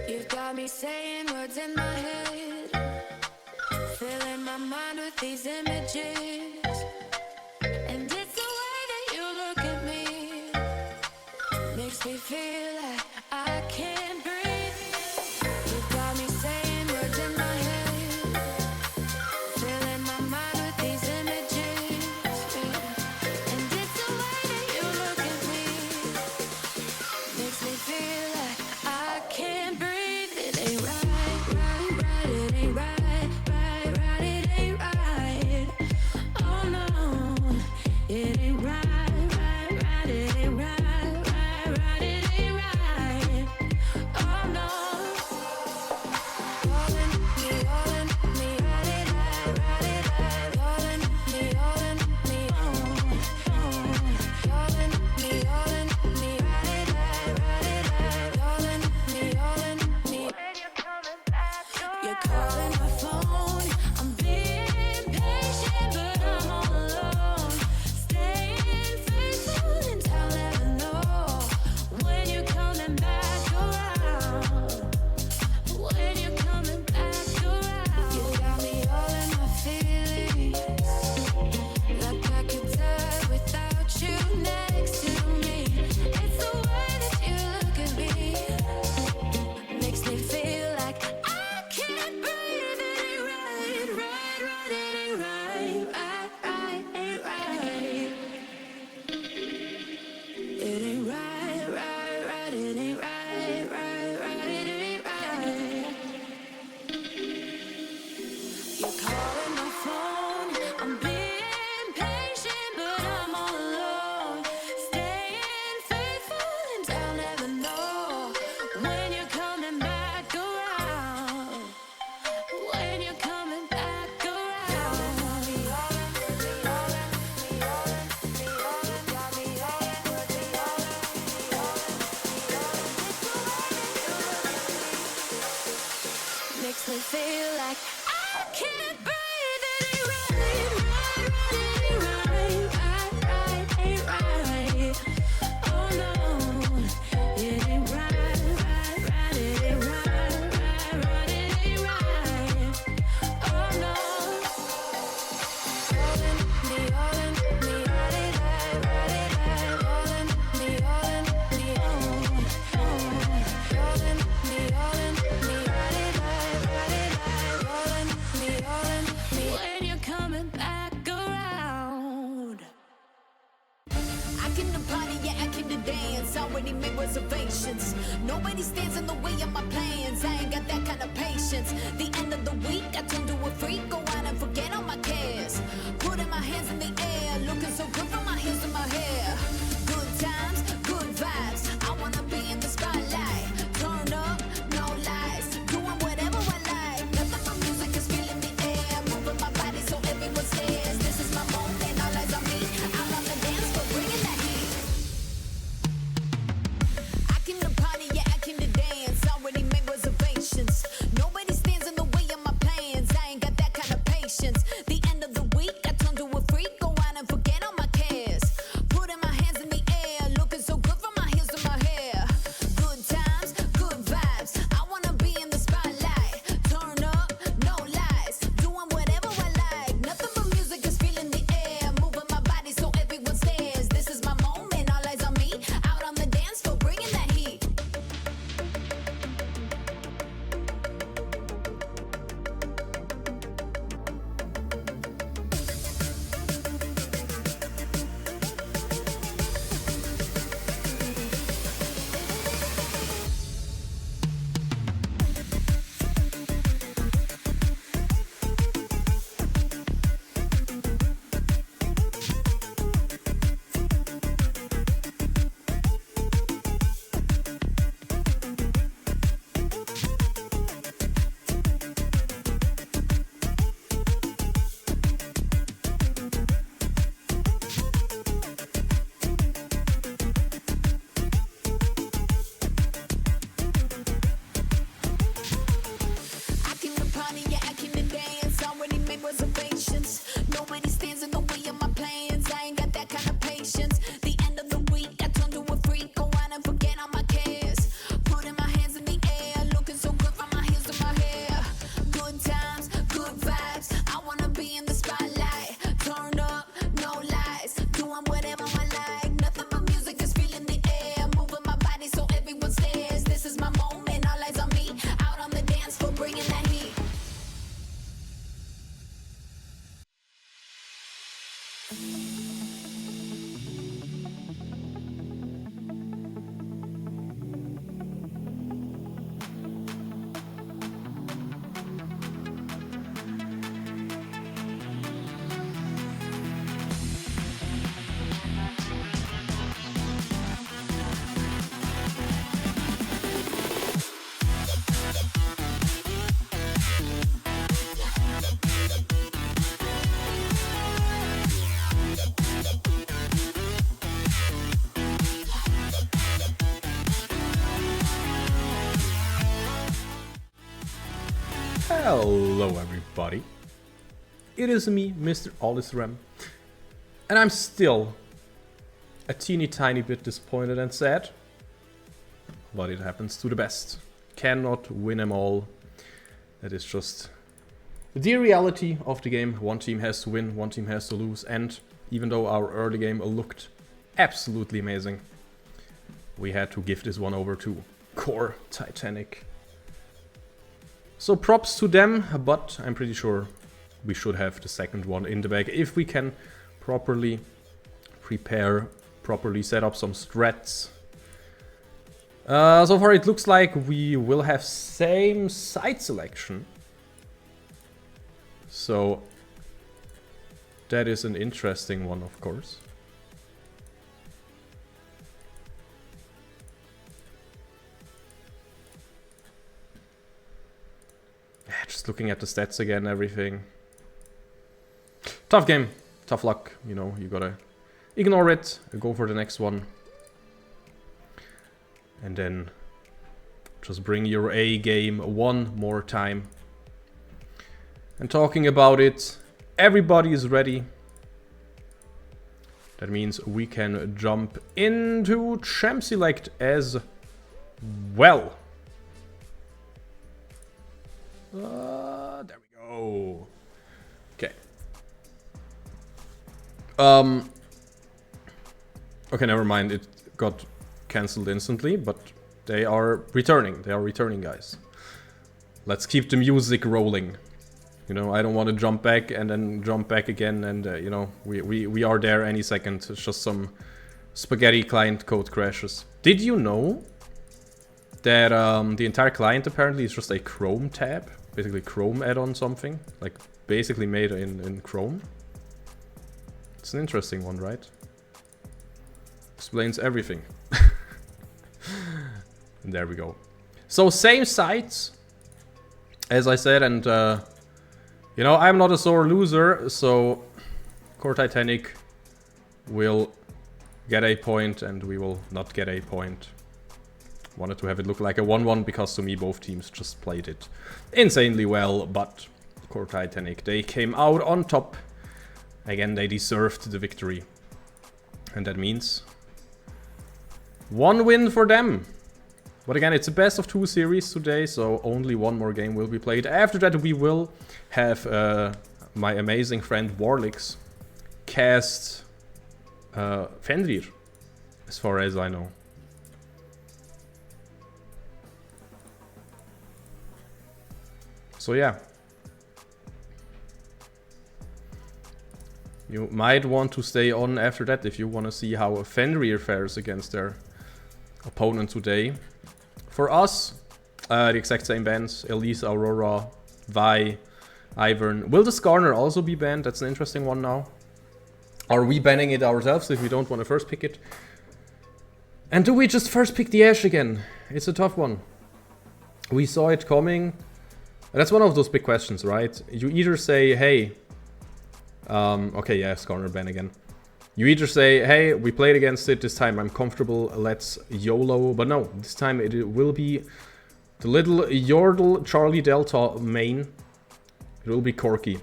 You got me saying words in my head, filling my mind with these images. And it's the way that you look at me, makes me feel like I can't breathe. You got me saying words in my head, filling my mind with these images. And it's the way that you look at me, makes me feel like I can't breathe. It ain't right, right, right, it ain't right, right, right, it ain't right. Oh no, it ain't right, right, right, it ain't right, right, right, it ain't right. Oh no. All in me, right it, right, all in me, oh. All in me, right it, right, all in me. You're calling my phone. I'm being patient, but I'm all alone. Staying faithful and I'll never know when you're coming back around. When you're coming back around. You got me all in my feelings, like I could die without you next to me. It's the way that you look at me, makes me feel like I can't breathe. It ain't right, right, right, it ain't right, right, ain't right. It ain't right, right, right, it ain't right, right, right, it ain't right. You're calling my phone. I'm being patient, but I'm all alone. Staying faithful and I'll never know when you're coming back around. When you're coming back around. Makes me feel like I can't breathe. It ain't right, right, right, it ain't right, right, right, ain't right. Oh no, it ain't right, right, right, it ain't right, right, right, it ain't right. Oh no. All in me, right it, right, all in me, oh. All in me, right it, right, all in me. When you're coming back around. I came to party, yeah, I came to dance. Already made reservations. Nobody stands in the way of my plans. I ain't got that kind of patience. The end of the week, I turn to a freak. Go out and forget all my cares. Putting my hands in the air, looking so good from my heels to my hair. Good times, good vibes. I wanna be in the spotlight. Turn up, no lies. Doing whatever I like. Nothing but music is filling the air. Moving my body so everyone stares. This is my moment, all eyes on me. I'm on the dance floor, bringing that heat. I came to party, yeah, I came to dance. Already made reservations. Nobody stands in the way of my plans. Hello everybody, it is me, Mr. Olisrem, and I'm still a teeny tiny bit disappointed and sad, but it happens to the best. Cannot win them all. That is just the reality of the game. One team has to win, one team has to lose, and even though our early game looked absolutely amazing, we had to give this one over to Core Titanic. So props to them, but I'm pretty sure we should have the second one in the bag if we can properly prepare, properly set up some strats. So far it looks like we will have same site selection. So that is an interesting one, of course. Just looking at the stats again, everything. Tough game, tough luck, you know, you gotta ignore it, go for the next one. And then just bring your A game one more time. And talking about it, everybody is ready. That means we can jump into Champ Select as well. There we go. Okay. Okay, never mind. It got cancelled instantly, but they are returning. They are returning, guys. Let's keep the music rolling. You know, I don't want to jump back and then jump back again, and you know, we are there any second. It's just some spaghetti client code crashes. Did you know that the entire client apparently is just a Chrome tab? Basically Chrome add-on something, like basically made in Chrome. It's an interesting one, right? Explains everything. And there we go. So same sites, as I said, and you know, I'm not a sore loser, so Core Titanic will get a point and we will not get a point. Wanted to have it look like a 1-1 because to me both teams just played it insanely well, but Core Titanic, they came out on top. Again, they deserved the victory. And that means one win for them. But again, it's a best of 2 series today, so only one more game will be played. After that we will have my amazing friend Warlix cast Foxnyr, as far as I know. So yeah, you might want to stay on after that if you want to see how Foxnyr fares against their opponent today. For us, the exact same bans: Elise, Aurora, Vi, Ivern. Will the Skarner also be banned? That's an interesting one now. Are we banning it ourselves if we don't want to first pick it? And do we just first pick the Ashe again? It's a tough one. We saw it coming. That's one of those big questions, right? You either say, hey, okay, yeah, Skarner ban again. You either say, hey, we played against it, this time I'm comfortable, let's YOLO. But no, this time it will be the little Yordle Charlie Delta main. It will be Corki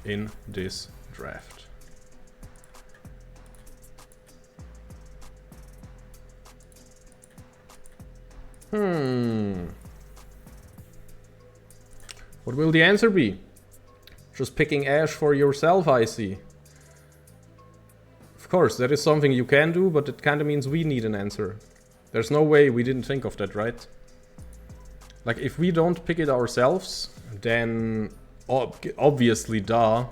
in this draft. What will the answer be? Just picking Ashe for yourself, I see. Of course, that is something you can do, but it kinda means we need an answer. There's no way we didn't think of that, right? Like, if we don't pick it ourselves, then obviously, duh,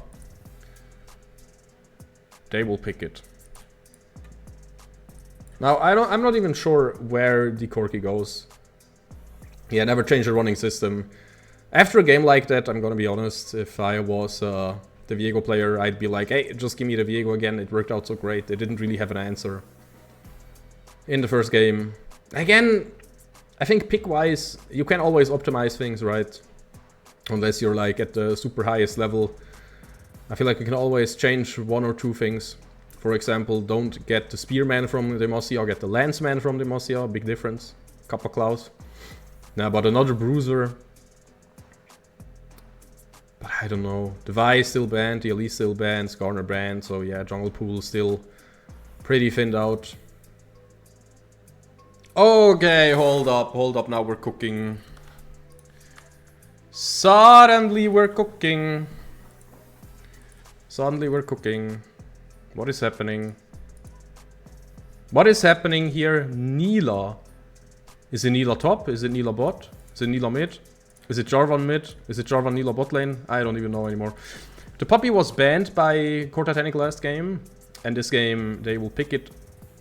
they will pick it. Now, I'm not even sure where the Corki goes. Yeah, never change the running system. After a game like that, I'm gonna be honest, if I was the Viego player, I'd be like, hey, just give me the Viego again, it worked out so great. They didn't really have an answer in the first game. Again, I think pick-wise, you can always optimize things, right? Unless you're like at the super highest level. I feel like you can always change 1 or 2 things. For example, don't get the Spearman from Demacia or get the Lanceman from Demacia, big difference. Kappa Klaus. Now, but another Bruiser, I don't know. The Vi is still banned, the Elise still banned, Skarner banned, so yeah, jungle pool still pretty thinned out. Okay, hold up, now we're cooking. Suddenly we're cooking. Suddenly we're cooking. What is happening? What is happening here? Nilah. Is it Nilah top? Is it Nilah bot? Is it Nilah mid? Is it Jarvan mid? Is it Jarvan Nilah bot lane? I don't even know anymore. The puppy was banned by Core Titanic last game. And this game, they will pick it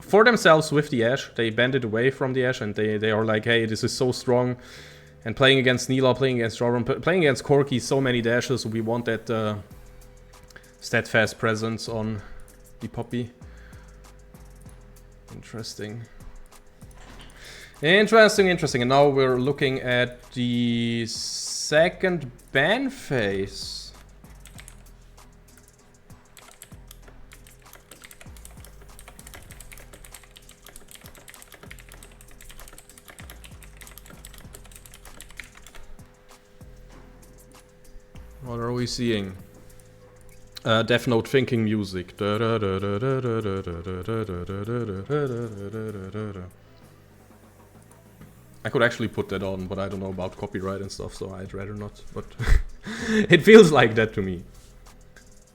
for themselves with the Ashe. They banned it away from the Ashe and they are like, hey, this is so strong. And playing against Nilah, playing against Jarvan, playing against Corki, so many dashes. We want that steadfast presence on the puppy. Interesting. Interesting. And now we're looking at the second ban phase. What are we seeing? Death Note thinking music. I could actually put that on, but I don't know about copyright and stuff, so I'd rather not. But it feels like that to me.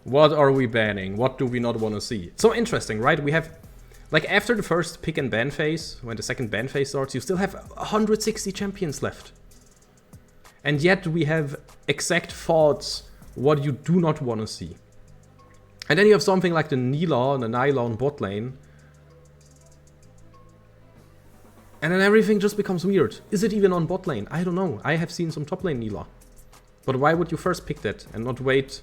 What are we banning? What do we not want to see? So interesting, right? We have, like, after the first pick and ban phase, when the second ban phase starts, you still have 160 champions left. And yet we have exact thoughts what you do not want to see. And then you have something like the Nilah and the Nylon bot lane. And then everything just becomes weird. Is it even on bot lane? I don't know. I have seen some top lane Nilah. But why would you first pick that and not wait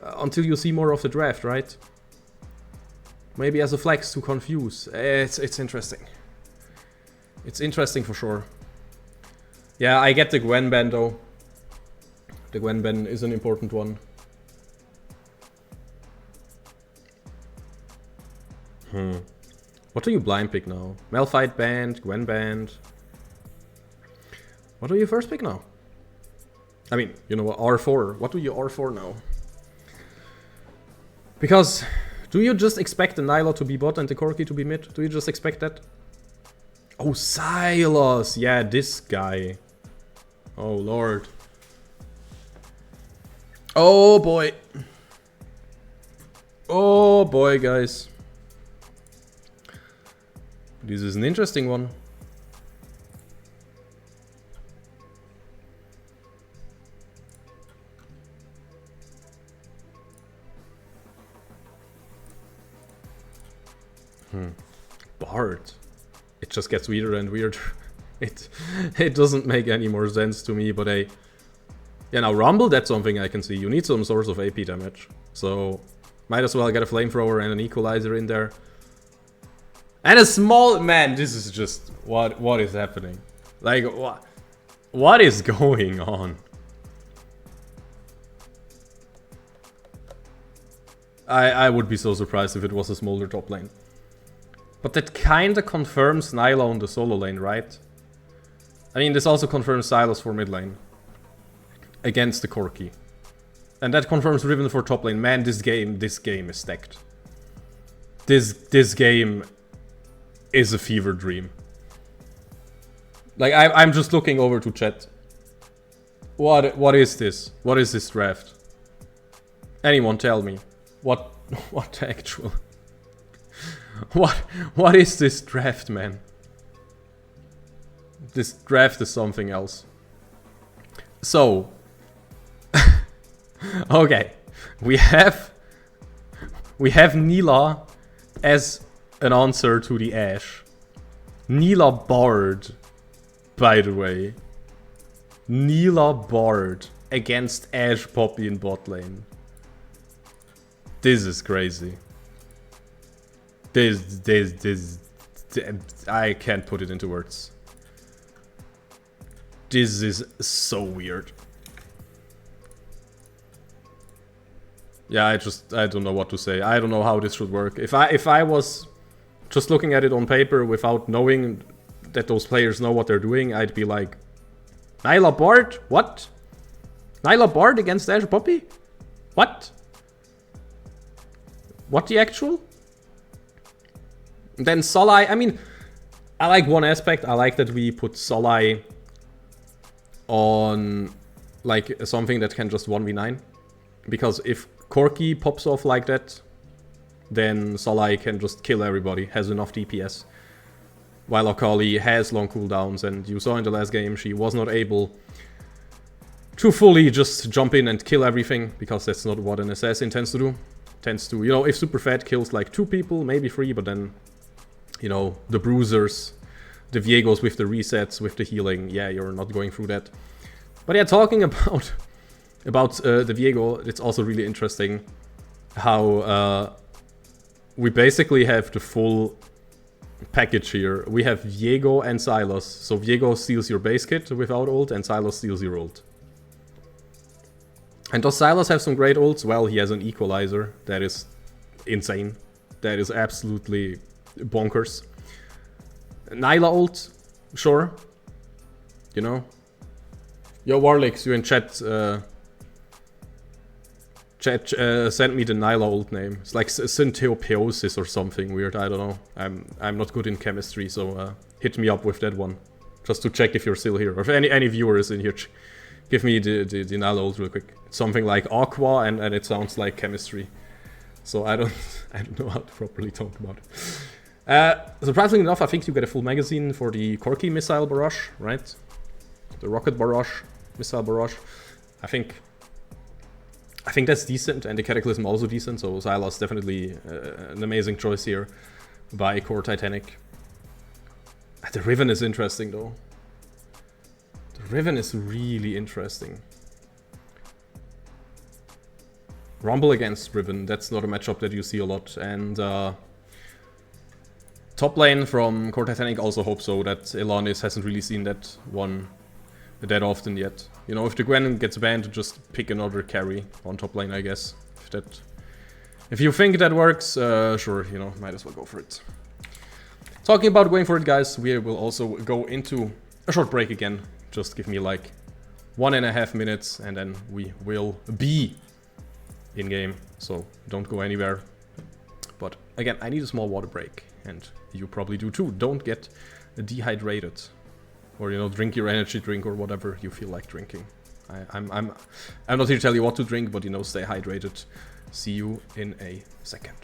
until you see more of the draft, right? Maybe as a flex to confuse. It's interesting. It's interesting for sure. Yeah, I get the Gwen ban though. The Gwen ban is an important one. What do you blind pick now? Malphite banned, Gwen banned. What do you first pick now? I mean, you know what, R4. What do you R4 now? Because, do you just expect the Nilah to be bot and the Corki to be mid? Do you just expect that? Oh, Silas! Yeah, this guy. Oh, lord. Oh, boy. Oh, boy, guys. This is an interesting one. Bard. It just gets weirder and weirder. It doesn't make any more sense to me, but yeah, now Rumble, that's something I can see. You need some source of AP damage. So might as well get a flamethrower and an equalizer in there. And a small man, this is just what is happening? Like what is going on? I would be so surprised if it was a Smolder top lane. But that kinda confirms Nilah on the solo lane, right? I mean, this also confirms Silas for mid lane. Against the Corki. And that confirms Riven for top lane. Man, this game is stacked. This game is a fever dream. Like, I'm just looking over to chat. What is this? What is this draft? Anyone tell me. What actual... What is this draft, man? This draft is something else. So... okay. We have Nilah as an answer to the Ashe. Nilah Bard, by the way. Nilah Bard against Ashe Poppy in bot lane. This is crazy. This, I can't put it into words. This is so weird. Yeah, I don't know what to say. I don't know how this should work. If I was just looking at it on paper without knowing that those players know what they're doing, I'd be like, Nilah Bard? What? Nyla Bard against Ash Poppy? What? What the actual? Then Solai, I mean, I like one aspect. I like that we put Solai on like something that can just 1v9. Because if Corki pops off like that, then Solai can just kill everybody, has enough DPS. While Akali has long cooldowns, and you saw in the last game she was not able to fully just jump in and kill everything, because that's not what an assassin tends to do. Tends to, you know, if super fat kills like 2 people, maybe 3, but then, you know, the bruisers, the Viegos with the resets, with the healing, yeah, you're not going through that. But yeah, talking about the Viego, it's also really interesting how we basically have the full package here. We have Viego and Sylas. So Viego steals your base kit without ult, and Sylas steals your ult. And does Sylas have some great ults? Well, he has an equalizer. That is insane. That is absolutely bonkers. Nyla ult, sure. You know. Yo, Warlix, you in chat. Send me the Nyla ult name. It's like syntheopiosis or something weird. I don't know. I'm not good in chemistry, so hit me up with that one, just to check if you're still here, or if any viewer is in here. Give me the Nyla ult real quick. It's something like aqua, and it sounds like chemistry. So I don't know how to properly talk about it. Surprisingly enough, I think you get a full magazine for the Corki missile barrage, right? The rocket barrage, missile barrage. I think that's decent, and the Cataclysm also decent, so Sylas definitely an amazing choice here by Core Titanic. The Riven is interesting though. The Riven is really interesting. Rumble against Riven, that's not a matchup that you see a lot, and top lane from Core Titanic also hope so, that Elanis hasn't really seen that one that often yet. You know, if the Gwen gets banned, just pick another carry on top lane, I guess. If you think that works, sure, you know, might as well go for it. Talking about going for it, guys, we will also go into a short break again. Just give me like 1.5 minutes, and then we will be in game. So don't go anywhere. But again, I need a small water break, and you probably do too. Don't get dehydrated. Or, you know, drink your energy drink or whatever you feel like drinking. I'm not here to tell you what to drink, but, you know, stay hydrated. See you in a second.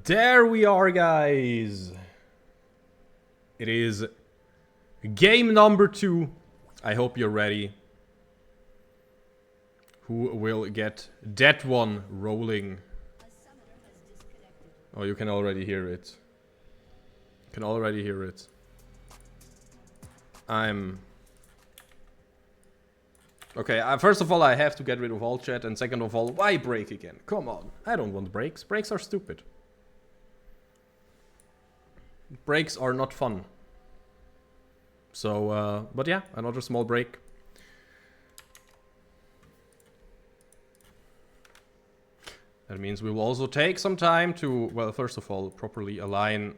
There we are, guys. It is game number 2. I hope you're ready. Who will get that one rolling? Oh, you can already hear it. You can already hear it. Okay, first of all, I have to get rid of all chat, and second of all, why break again? Come on, I don't want breaks. Breaks are stupid. Breaks are not fun. So, but yeah, another small break. That means we will also take some time to, well, first of all, properly align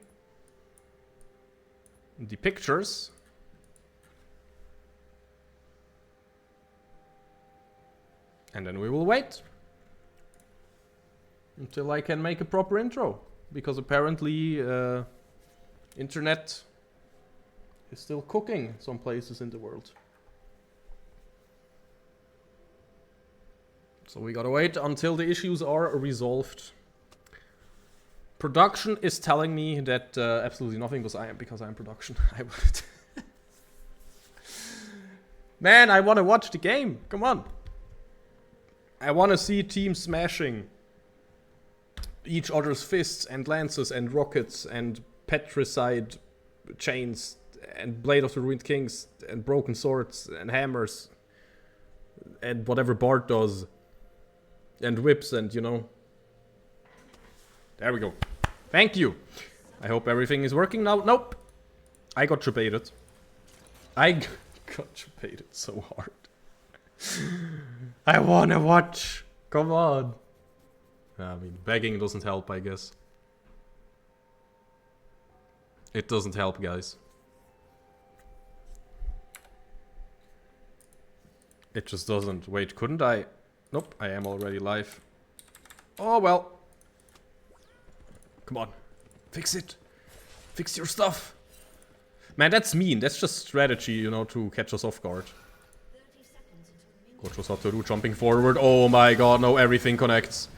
the pictures. And then we will wait. Until I can make a proper intro. Because apparently internet is still cooking some places in the world. So we gotta wait until the issues are resolved. Production is telling me that absolutely nothing because I am production. Man, I want to watch the game. Come on. I want to see teams smashing each other's fists and lances and rockets and petricide chains and Blade of the Ruined Kings and broken swords and hammers and whatever Bard does and whips and, you know. There we go. Thank you. I hope everything is working now. Nope. I got baited. I got baited so hard. I wanna watch. Come on. I mean, begging doesn't help, I guess. It doesn't help, guys. It just doesn't. Wait, couldn't I? Nope, I am already live. Oh, well. Come on. Fix it. Fix your stuff. Man, that's mean. That's just strategy, you know, to catch us off guard. Gocho Satoru jumping forward. Oh my god, no, everything connects.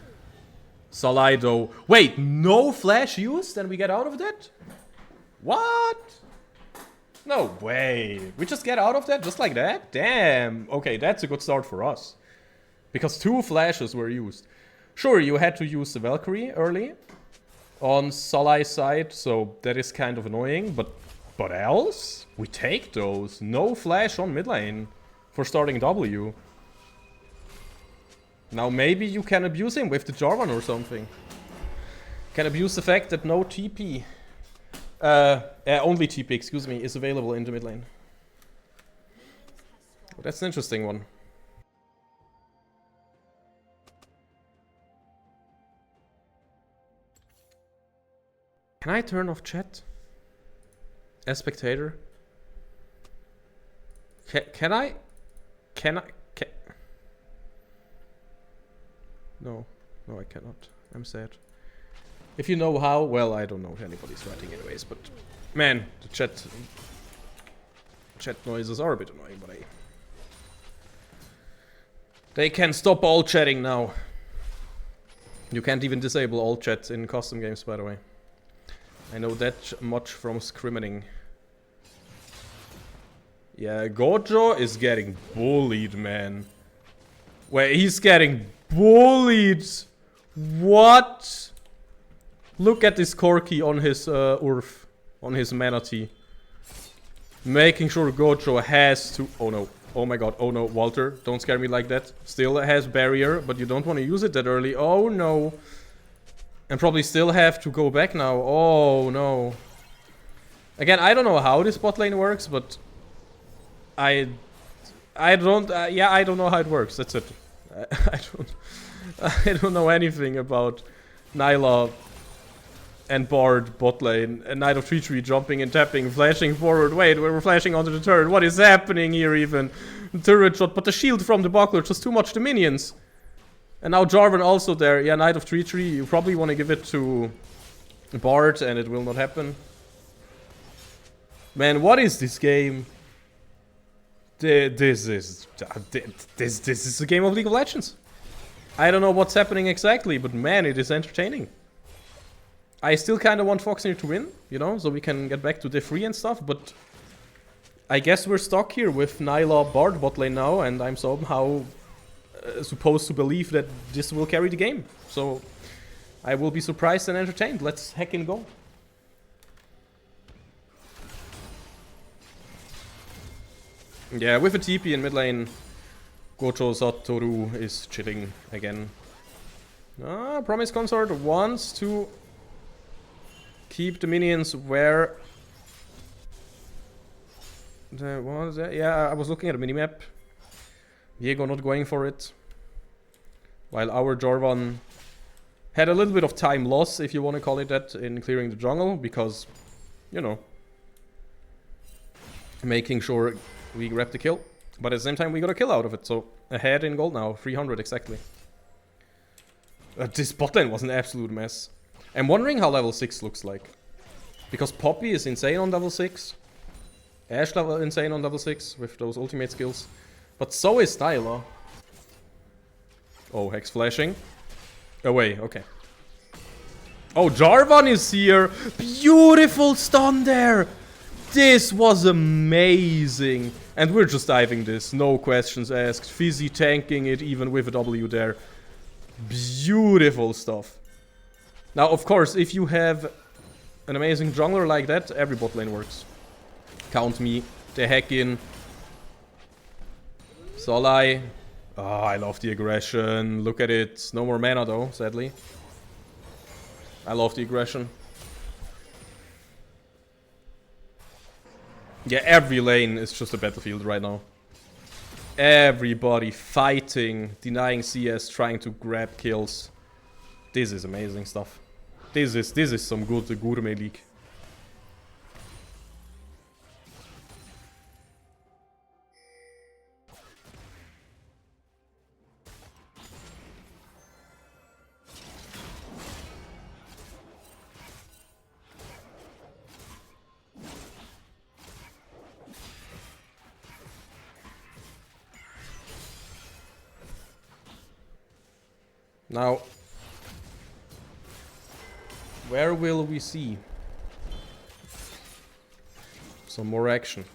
Salido. Wait, no flash used and we get out of that? What? No way. We just get out of that just like that? Damn. Okay, that's a good start for us. Because 2 flashes were used. Sure, you had to use the Valkyrie early on Salai's side, so that is kind of annoying, but else? We take those. No flash on mid lane for starting W. Now maybe you can abuse him with the Jarvan or something. Can abuse the fact that no TP, only TP, excuse me, is available in the mid lane. Well, that's an interesting one. Can I turn off chat? As spectator? Can I? No, I cannot. I'm sad. If you know how, well, I don't know if anybody's writing anyways, but man, the chat noises are a bit annoying, but they can stop all chatting now. You can't even disable all chat in custom games, by the way. I know that much from scrimming. Yeah, Gojo is getting bullied, man. Wait, he's getting bullied. What? Look at this Corki on his Urf, on his Manatee. Making sure Gojo has to... Oh no. Oh my god. Oh no, Walter. Don't scare me like that. Still has barrier, but you don't want to use it that early. Oh no. And probably still have to go back now. Oh no. Again, I don't know how this bot lane works, but... I don't know how it works. That's it. I don't know anything about Nyla and Bard bot lane and Knight of Tree jumping and tapping, flashing forward. Wait, we're flashing onto the turret. What is happening here even? Turret shot, but the shield from the buckler, just too much the minions. And now Jarvan also there. Yeah, Knight of Tree, you probably want to give it to Bard and it will not happen. Man, what is this game? This is a game of League of Legends. I don't know what's happening exactly, but man, it is entertaining. I still kind of want Foxnyr to win, you know, so we can get back to Div 3 and stuff, but I guess we're stuck here with Nyla Bard bot lane now, and I'm somehow supposed to believe that this will carry the game. So I will be surprised and entertained. Let's heckin' go. Yeah, with a TP in mid lane, Gojo Satoru is chilling again. Promise Consort wants to keep the minions where... There was... Yeah, I was looking at a minimap. Viego not going for it. While our Jarvan had a little bit of time loss, if you want to call it that, in clearing the jungle, because, you know, making sure we grab the kill. But at the same time, we got a kill out of it, so ahead in gold now, 300 exactly. This bot lane was an absolute mess. I'm wondering how level 6 looks like. Because Poppy is insane on level 6. Ashe level insane on level 6 with those ultimate skills. But so is Tyler. Oh, Hex flashing. Away, okay. Oh, Jarvan is here! Beautiful stun there! This was amazing! And we're just diving this, no questions asked. Fizzy tanking it even with a W there. Beautiful stuff. Now, of course, if you have an amazing jungler like that, every bot lane works. Count me the heck in. Solai. Oh, I love the aggression. Look at it. No more mana though, sadly. I love the aggression. Yeah, every lane is just a battlefield right now. Everybody fighting, denying CS, trying to grab kills. This is amazing stuff. This is some good gourmet league. Now, where will we see some more action?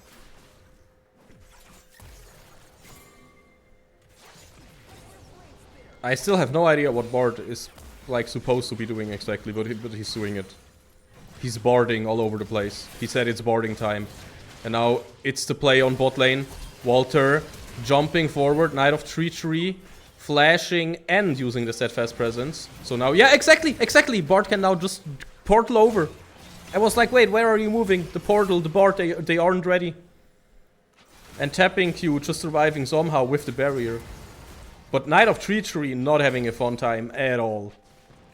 I still have no idea what Bard is like supposed to be doing exactly, but he's doing it. He's barding all over the place. He said it's barding time. And now it's the play on bot lane. Walter jumping forward, Knight of Treachery. Flashing and using the steadfast presence. So now, yeah, exactly. Bard can now just portal over. I was like, wait, where are you moving? The portal, the Bard, they aren't ready. And tapping Q, just surviving somehow with the barrier. But Knight of Treachery not having a fun time at all.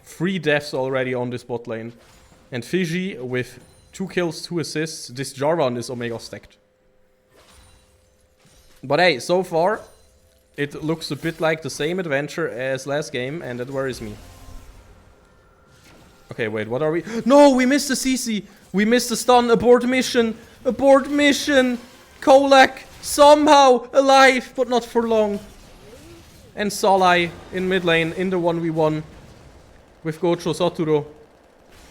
3 deaths already on this bot lane. And Fiji with 2 kills, 2 assists. This Jarvan is Omega stacked. But hey, so far, it looks a bit like the same adventure as last game, and that worries me. Okay, wait, what are we? No, we missed the CC! We missed the stun! Abort mission! Abort mission! Kolak, somehow alive, but not for long. And Solai in mid lane, in the 1v1 with Gocho Satoru.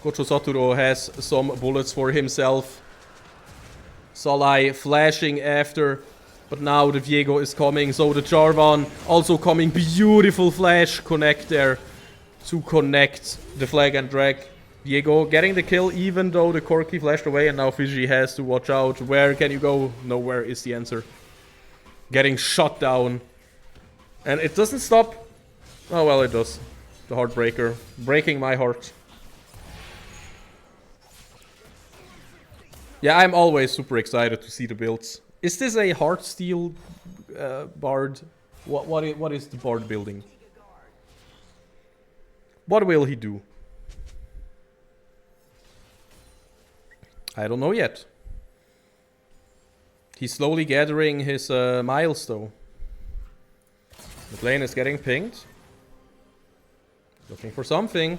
Gocho Satoru has some bullets for himself. Solai flashing after. But now the Viego is coming, so the Jarvan also coming. Beautiful flash connect there to connect the flag and drag. Viego getting the kill even though the Corki flashed away, and now Fiji has to watch out. Where can you go? Nowhere is the answer. Getting shot down. And it doesn't stop. Oh well, it does. The Heartbreaker. Breaking my heart. Yeah, I'm always super excited to see the builds. Is this a Heartsteel Bard? What is the Bard building? What will he do? I don't know yet. He's slowly gathering his miles though. The lane is getting pinged. Looking for something.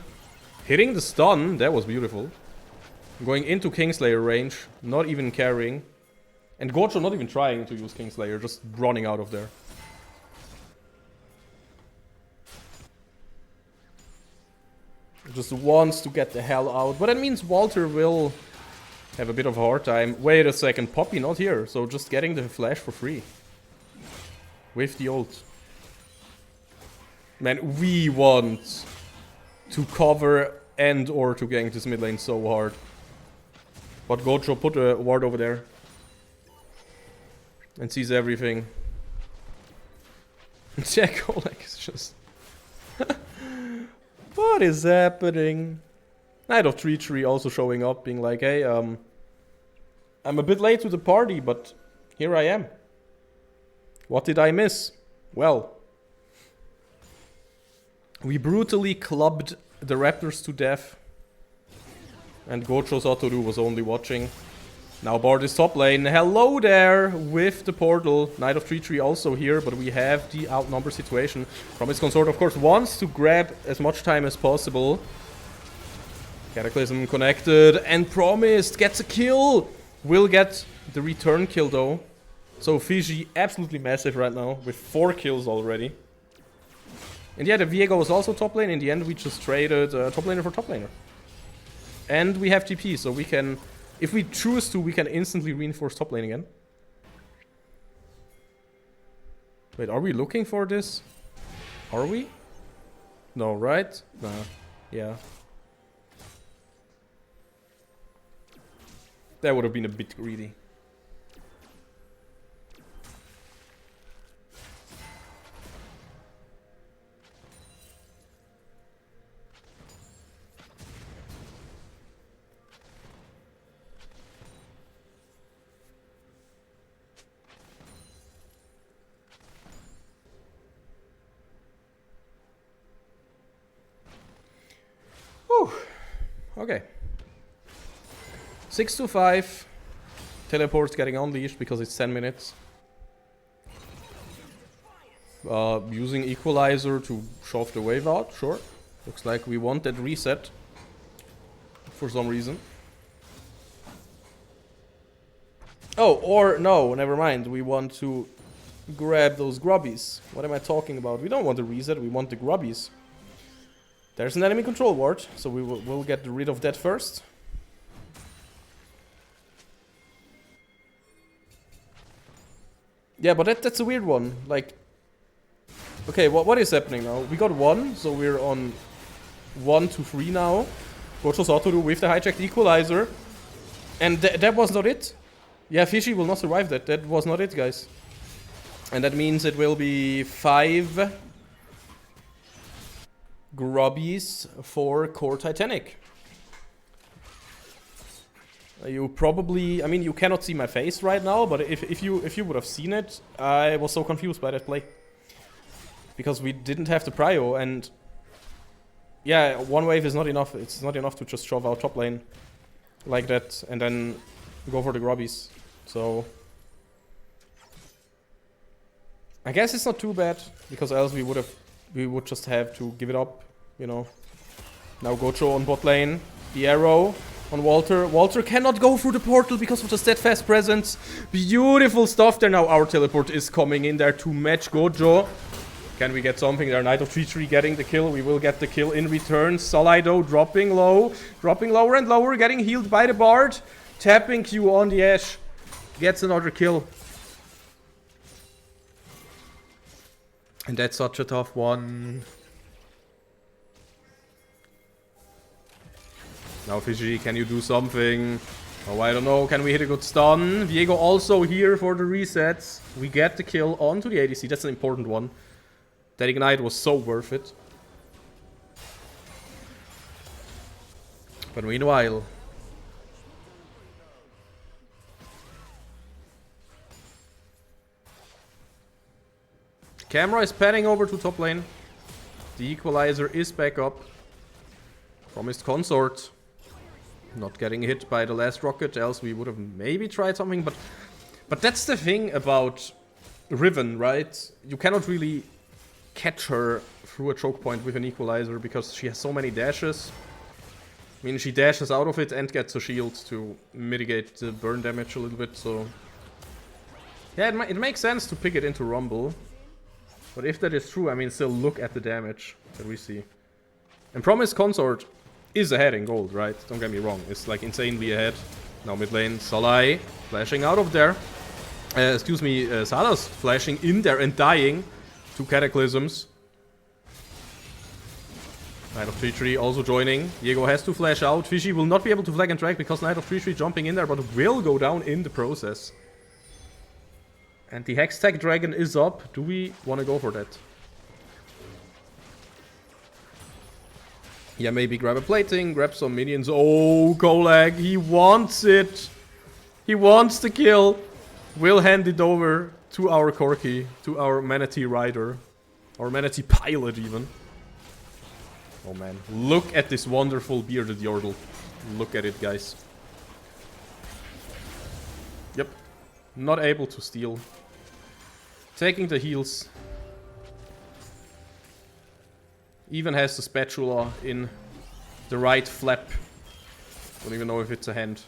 Hitting the stun, that was beautiful. Going into Kingslayer range, not even carrying. And Gocho not even trying to use Kingslayer, just running out of there. Just wants to get the hell out. But that means Walter will have a bit of a hard time. Wait a second, Poppy not here, so just getting the flash for free. With the ult. Man, we want to cover and or to gank this mid lane so hard. But Gocho put a ward over there. And sees everything. Jack Olek is just... What is happening? Knight of Treachery also showing up, being like, hey, I'm a bit late to the party, but here I am. What did I miss? Well, we brutally clubbed the Raptors to death. And Gocho Satoru was only watching. Now Bard is top lane. Hello there with the portal. Knight of Tree also here, but we have the outnumber situation. Promise Consort, of course, wants to grab as much time as possible. Cataclysm connected, and Promised gets a kill. Will get the return kill though. So Fiji absolutely massive right now with 4 kills already. And yeah, the Viego was also top lane. In the end, we just traded top laner for top laner. And we have TP, so we can... If we choose to, we can instantly reinforce top lane again. Wait, are we looking for this? Are we? No, right? Nah. Yeah. That would have been a bit greedy. Whew. Okay. 6 to 5. Teleport's getting unleashed because it's 10 minutes. Using Equalizer to shove the wave out, sure. Looks like we want that reset. For some reason. Oh, or no, never mind. We want to grab those grubbies. What am I talking about? We don't want the reset, we want the grubbies. There's an enemy control ward, so we'll get rid of that first. Yeah, but that's a weird one. Like, okay, what is happening now? We got 1, so we're on 1 to 3 now. Gocho Satoru with the hijacked Equalizer. And that was not it. Yeah, Fishy will not survive that. That was not it, guys. And that means it will be 5 grubbies for core Titanic. You probably, I mean, you cannot see my face right now, but if you would have seen it, I was so confused by that play. Because we didn't have the prio, and yeah, 1 wave is not enough. It's not enough to just shove out top lane like that and then go for the grubbies. So I guess it's not too bad, because else we would just have to give it up, you know. Now Gocho on bot lane, the arrow on Walter. Walter cannot go through the portal because of the steadfast presence. Beautiful stuff there. Now our teleport is coming in there to match Gojo. Can we get something there? Knight of Tree getting the kill. We will get the kill in return. Solido dropping low. Dropping lower and lower. Getting healed by the Bard. Tapping Q on the Ashe. Gets another kill. And that's such a tough one. Now Fiji, can you do something? Oh, I don't know. Can we hit a good stun? Viego also here for the resets. We get the kill onto the ADC. That's an important one. That Ignite was so worth it. But meanwhile... Camera is panning over to top lane. The Equalizer is back up. Promised Consort. Not getting hit by the last rocket, else we would have maybe tried something, but that's the thing about Riven, right? You cannot really catch her through a choke point with an Equalizer because she has so many dashes. I mean, she dashes out of it and gets a shield to mitigate the burn damage a little bit, so... Yeah, it makes sense to pick it into Rumble. But if that is true, I mean, still look at the damage that we see. And Promised Consort is ahead in gold, right? Don't get me wrong. It's like insanely ahead. Now mid lane, Salai flashing out of there. Excuse me, Salas flashing in there and dying. 2 Cataclysms. Knight of Tree also joining. Diego has to flash out. Fishy will not be able to flag and track because Knight of Tree jumping in there, but will go down in the process. And the Hextech Dragon is up. Do we want to go for that? Yeah, maybe grab a plating, grab some minions. Oh, Kolag, he wants it. He wants the kill. We'll hand it over to our Corki, to our Manatee Rider. Or Manatee Pilot, even. Oh, man. Look at this wonderful bearded Yordle. Look at it, guys. Not able to steal. Taking the heals. Even has the spatula in the right flap. Don't even know if it's a hand.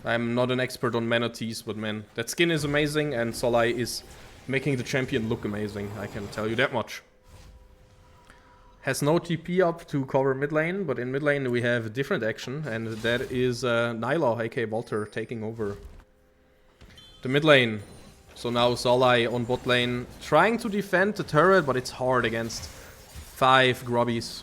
I'm not an expert on manatees, but man, that skin is amazing and Solai is making the champion look amazing, I can tell you that much. Has no TP up to cover mid lane, but in mid lane we have a different action, and that is Nyla, aka Walter, taking over the mid lane. So now Solai on bot lane, trying to defend the turret, but it's hard against 5 grubbies.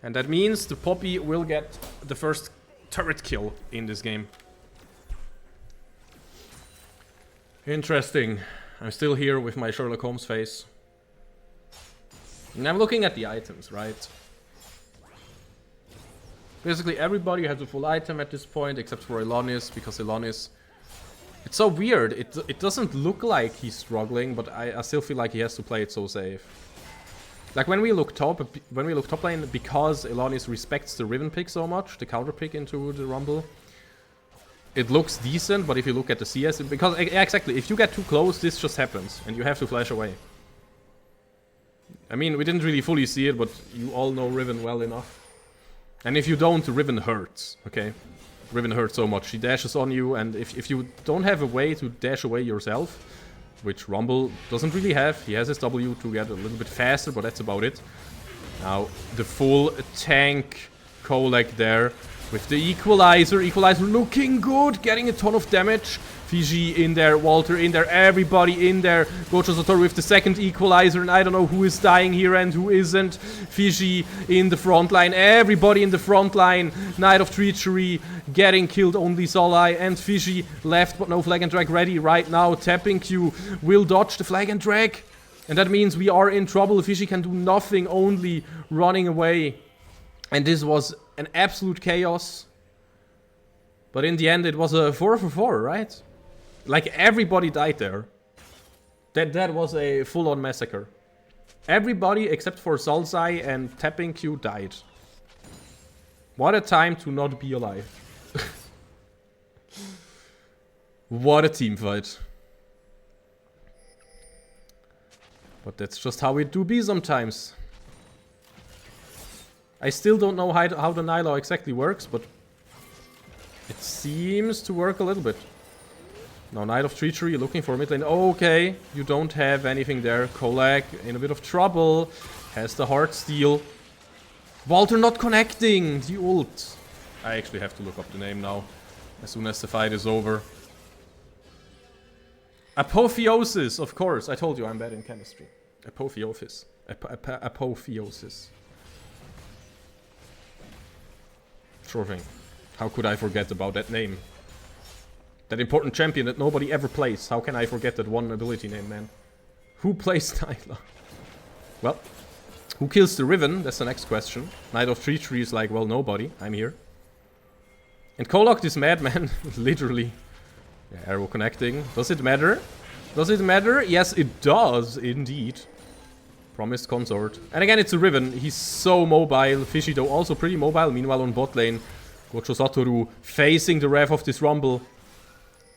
And that means the Poppy will get the first turret kill in this game. Interesting. I'm still here with my Sherlock Holmes face. And I'm looking at the items, right? Basically everybody has a full item at this point, except for Elonis, because Elonis... It's so weird, it doesn't look like he's struggling, but I still feel like he has to play it so safe. Like when we look top lane, because Elonis respects the Riven pick so much, the counter pick into the Rumble, it looks decent, but if you look at the CS, because exactly, if you get too close, this just happens, and you have to flash away. I mean, we didn't really fully see it, but you all know Riven well enough. And if you don't, Riven hurts, okay? Riven hurts so much. She dashes on you, and if you don't have a way to dash away yourself, which Rumble doesn't really have, he has his W to get a little bit faster, but that's about it. Now, the full tank Kolek there with the Equalizer. Equalizer looking good, getting a ton of damage. Fiji in there, Walter in there, everybody in there. Gojo Satoru with the second Equalizer, and I don't know who is dying here and who isn't. Fiji in the front line, everybody in the front line. Knight of Treachery getting killed, only Solai and Fiji left, but no Flag and Drag ready right now. Tapping Q will dodge the Flag and Drag. And that means we are in trouble. Fiji can do nothing, only running away. And this was an absolute chaos. But in the end it was a 4 for 4, right? Like, everybody died there. That was a full-on massacre. Everybody except for Salzai and Tapping Q died. What a time to not be alive. What a team fight. But that's just how it do be sometimes. I still don't know how the Nyla exactly works, but it seems to work a little bit. Now, Knight of Treachery looking for mid lane. Okay, you don't have anything there. Kolek in a bit of trouble. Has the Heart Steal. Walter not connecting the ult. I actually have to look up the name now, as soon as the fight is over. Apotheosis, of course. I told you I'm bad in chemistry. Apotheosis. Apotheosis. Sure thing. How could I forget about that name? That important champion that nobody ever plays. How can I forget that one ability name, man? Who plays Nyla? Well, who kills the Riven? That's the next question. Knight of Treachery is like, well, nobody. I'm here. And Kolok, this madman, literally. Yeah, arrow connecting. Does it matter? Does it matter? Yes, it does, indeed. Promised consort. And again, it's a Riven. He's so mobile. Fishy, though, also pretty mobile. Meanwhile, on bot lane, Gojo Satoru facing the Rev of this Rumble.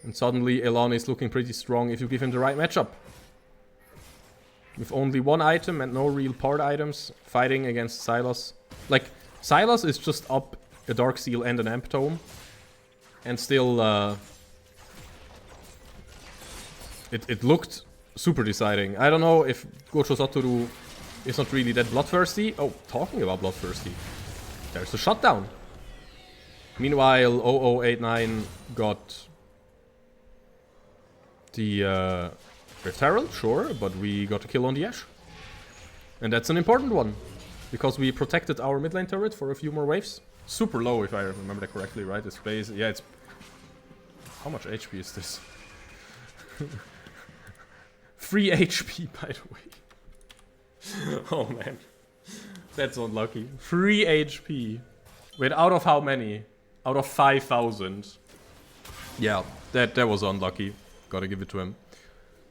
And suddenly, Elan is looking pretty strong if you give him the right matchup. With only one item and no real part items, fighting against Sylas. Like, Sylas is just up a Dark Seal and an Amp Tome. And still, it looked super deciding. I don't know if Gojo Satoru is not really that bloodthirsty. Oh, talking about bloodthirsty. There's the shutdown. Meanwhile, 0089 got the Rift Herald, sure, but we got a kill on the Ashe. And that's an important one, because we protected our mid lane turret for a few more waves. Super low, if I remember that correctly, right? It's base, yeah, it's... How much HP is this? 3 HP, by the way. Oh man, that's unlucky. 3 HP. Wait, out of how many? Out of 5,000. Yeah, that was unlucky. Gotta give it to him.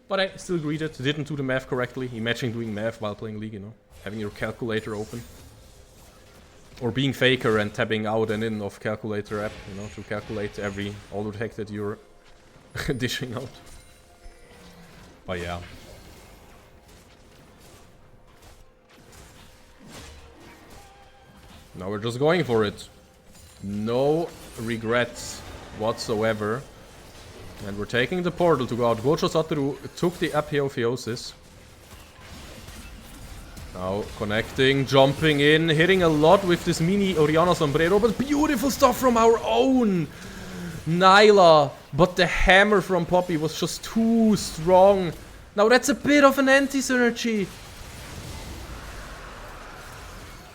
But I still greeted. Didn't do the math correctly. Imagine doing math while playing League, you know? Having your calculator open. Or being faker and tabbing out and in of calculator app, you know, to calculate every auto attack that you're dishing out. But yeah. Now we're just going for it. No regrets whatsoever. And we're taking the portal to go out. Gojo Satoru took the Apotheosis. Now connecting, jumping in, hitting a lot with this mini Oriana Sombrero, but beautiful stuff from our own Nyla. But the hammer from Poppy was just too strong. Now that's a bit of an anti-synergy.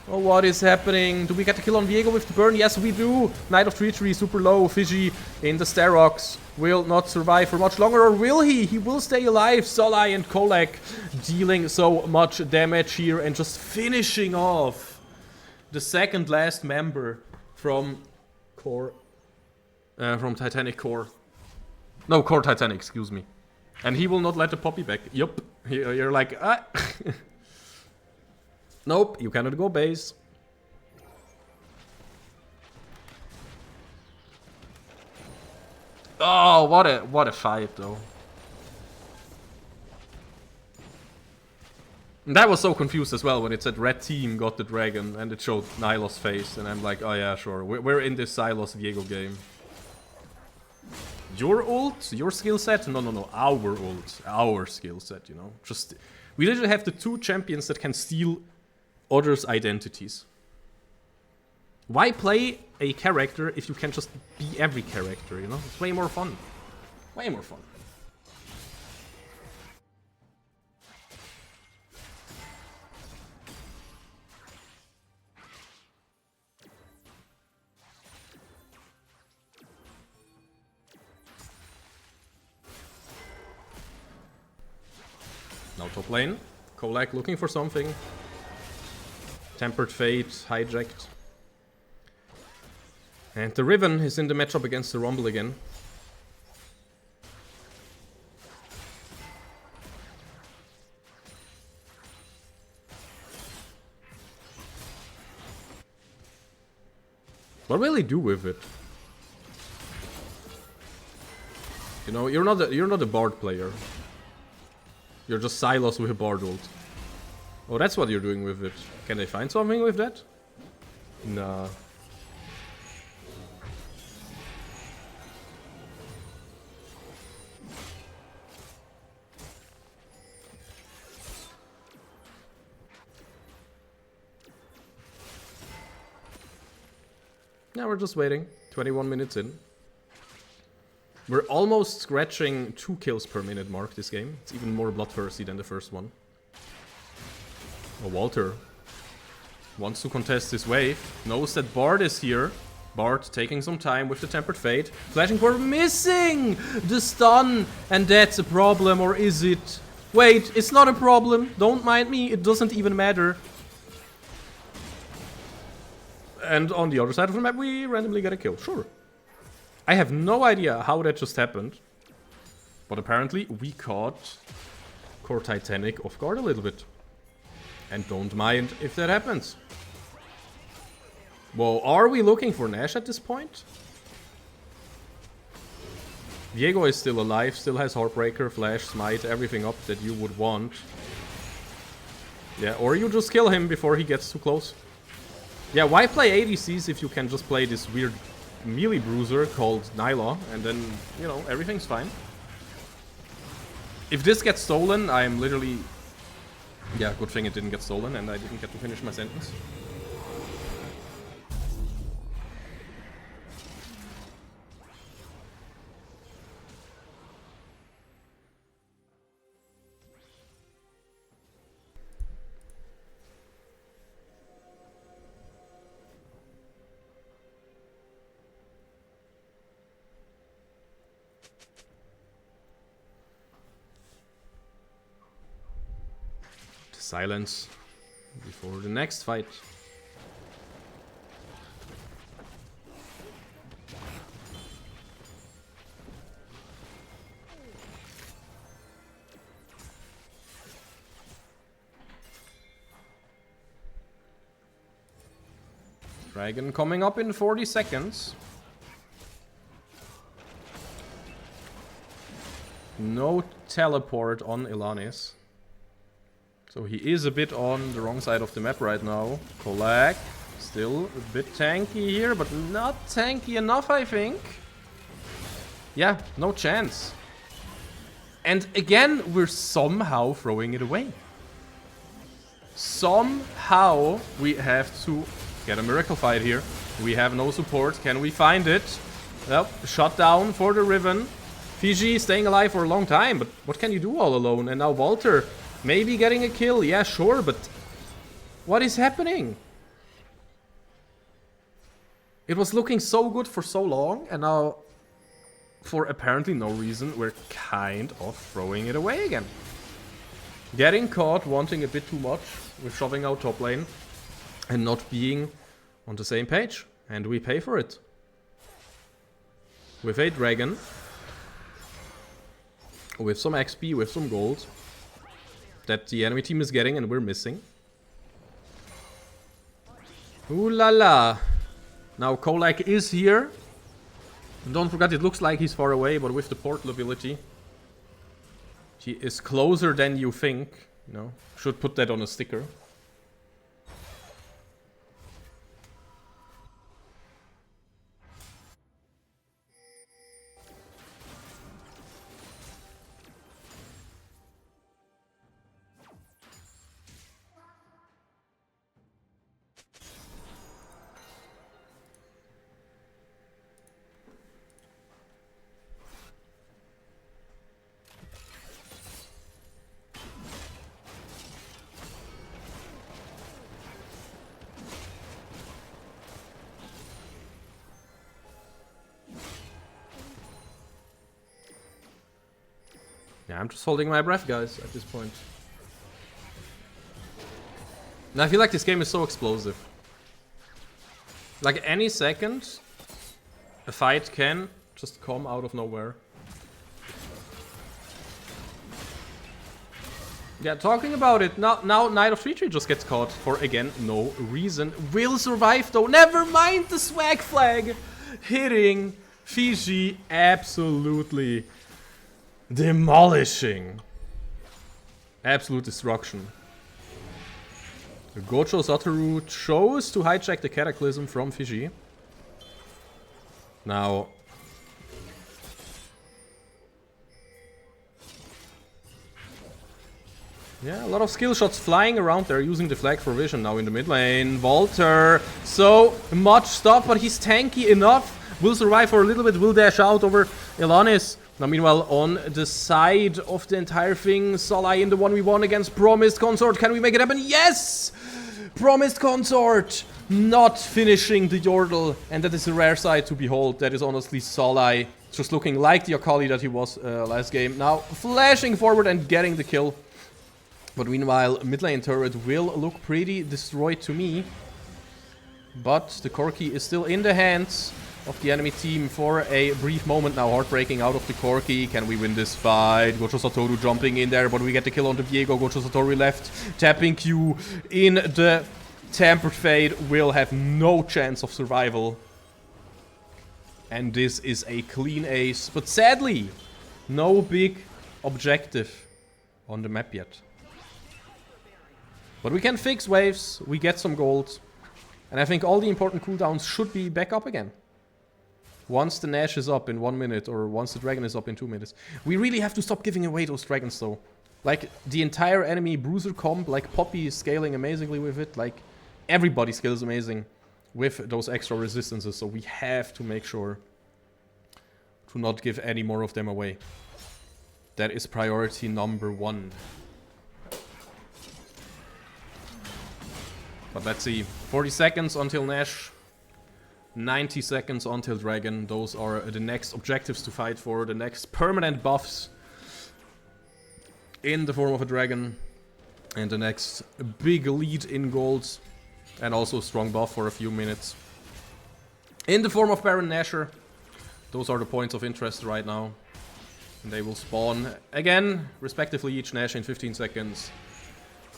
Oh, what is happening? Do we get the kill on Viego with the burn? Yes, we do. Knight of Treachery, super low. Fiji in the Starox will not survive for much longer, or will he? He will stay alive. Solai and Kolek dealing so much damage here and just finishing off the second last member from Core, from Titanic Core. No, Core Titanic, excuse me. And he will not let the Poppy back. Yup. You're like, ah. Nope, you cannot go base. Oh, what a fight though. And that was so confused as well when it said red team got the dragon and it showed Nyla's face and I'm like, oh yeah, sure, we're in this Silos Viego game. Your ult? Your skill set? No, our ult. Our skill set, you know. Just, we literally have the two champions that can steal others' identities. Why play a character if you can just be every character, you know? It's way more fun. Way more fun. Now top lane. Kolak looking for something. Tempered Fate, hijacked. And the Riven is in the matchup against the Rumble again. What will he do with it? You know, you're not a Bard player. You're just Silos with a Bard ult. Oh, that's what you're doing with it. Can they find something with that? Nah. Now we're just waiting. 21 minutes in. We're almost scratching 2 kills per minute mark this game. It's even more bloodthirsty than the first one. Oh, Walter wants to contest this wave. Knows that Bard is here. Bard taking some time with the Tempered Fate. Flashing for missing the stun. And that's a problem, or is it? Wait, it's not a problem. Don't mind me. It doesn't even matter. And on the other side of the map, we randomly get a kill. Sure. I have no idea how that just happened. But apparently, we caught Core Titanic off guard a little bit. And don't mind if that happens. Well, are we looking for Nash at this point? Viego is still alive, still has Heartbreaker, Flash, Smite, everything up that you would want. Yeah, or you just kill him before he gets too close. Yeah, why play ADCs if you can just play this weird melee bruiser called Nyla, and then, you know, everything's fine. If this gets stolen, I'm literally... Yeah, good thing it didn't get stolen and I didn't get to finish my sentence. Silence before the next fight. Dragon coming up in 40 seconds. No teleport on Ilanis. So he is a bit on the wrong side of the map right now. Kolak, still a bit tanky here, but not tanky enough, I think. Yeah, no chance. And again, we're somehow throwing it away. Somehow we have to get a miracle fight here. We have no support. Can we find it? Well, shut down for the Riven. Fiji staying alive for a long time, but what can you do all alone? And now Walter maybe getting a kill. Yeah, sure, but what is happening? It was looking so good for so long, and now, for apparently no reason, we're kind of throwing it away again. Getting caught wanting a bit too much with shoving out top lane and not being on the same page. And we pay for it. With a dragon. With some XP, with some gold. That the enemy team is getting and we're missing. Ooh la la. Now Kolak is here. And don't forget, it looks like he's far away, but with the portal ability, he is closer than you think. You know, should put that on a sticker. Yeah, I'm just holding my breath, guys, at this point. And I feel like this game is so explosive. Like, any second, a fight can just come out of nowhere. Yeah, talking about it, now Knight of Tree just gets caught for, again, no reason. Will survive, though. Never mind the swag flag hitting Fiji absolutely demolishing. Absolute destruction. The Gocho Satoru chose to hijack the Cataclysm from Fiji. Now, yeah, a lot of skill shots flying around there, using the flag for vision now in the mid lane. Walter, so much stuff, but he's tanky enough. Will survive for a little bit, will dash out over Ilanis. Now, meanwhile, on the side of the entire thing, Solai in the 1v1 against Promised Consort. Can we make it happen? Yes! Promised Consort not finishing the Yordle, and that is a rare sight to behold. That is honestly Solai just looking like the Akali that he was last game. Now, flashing forward and getting the kill. But meanwhile, mid lane turret will look pretty destroyed to me. But the Corki is still in the hands of the enemy team for a brief moment now. Heartbreaking out of the Corki. Can we win this fight? Gocho Satoru jumping in there, but we get the kill on the Viego. Gocho Satoru left. Tapping Q in the Tampered Fade. Will have no chance of survival. And this is a clean ace. But sadly, no big objective on the map yet. But we can fix waves. We get some gold. And I think all the important cooldowns should be back up again. Once the Nash is up in 1 minute, or once the Dragon is up in 2 minutes. We really have to stop giving away those Dragons, though. Like, the entire enemy Bruiser comp, like Poppy is scaling amazingly with it. Like, everybody scales amazing with those extra resistances. So we have to make sure to not give any more of them away. That is priority number 1. But let's see. 40 seconds until Nash. 90 seconds until Dragon. Those are the next objectives to fight for. The next permanent buffs in the form of a Dragon. And the next big lead in gold. And also strong buff for a few minutes in the form of Baron Nashor. Those are the points of interest right now. And they will spawn again, respectively, each Nash in 15 seconds.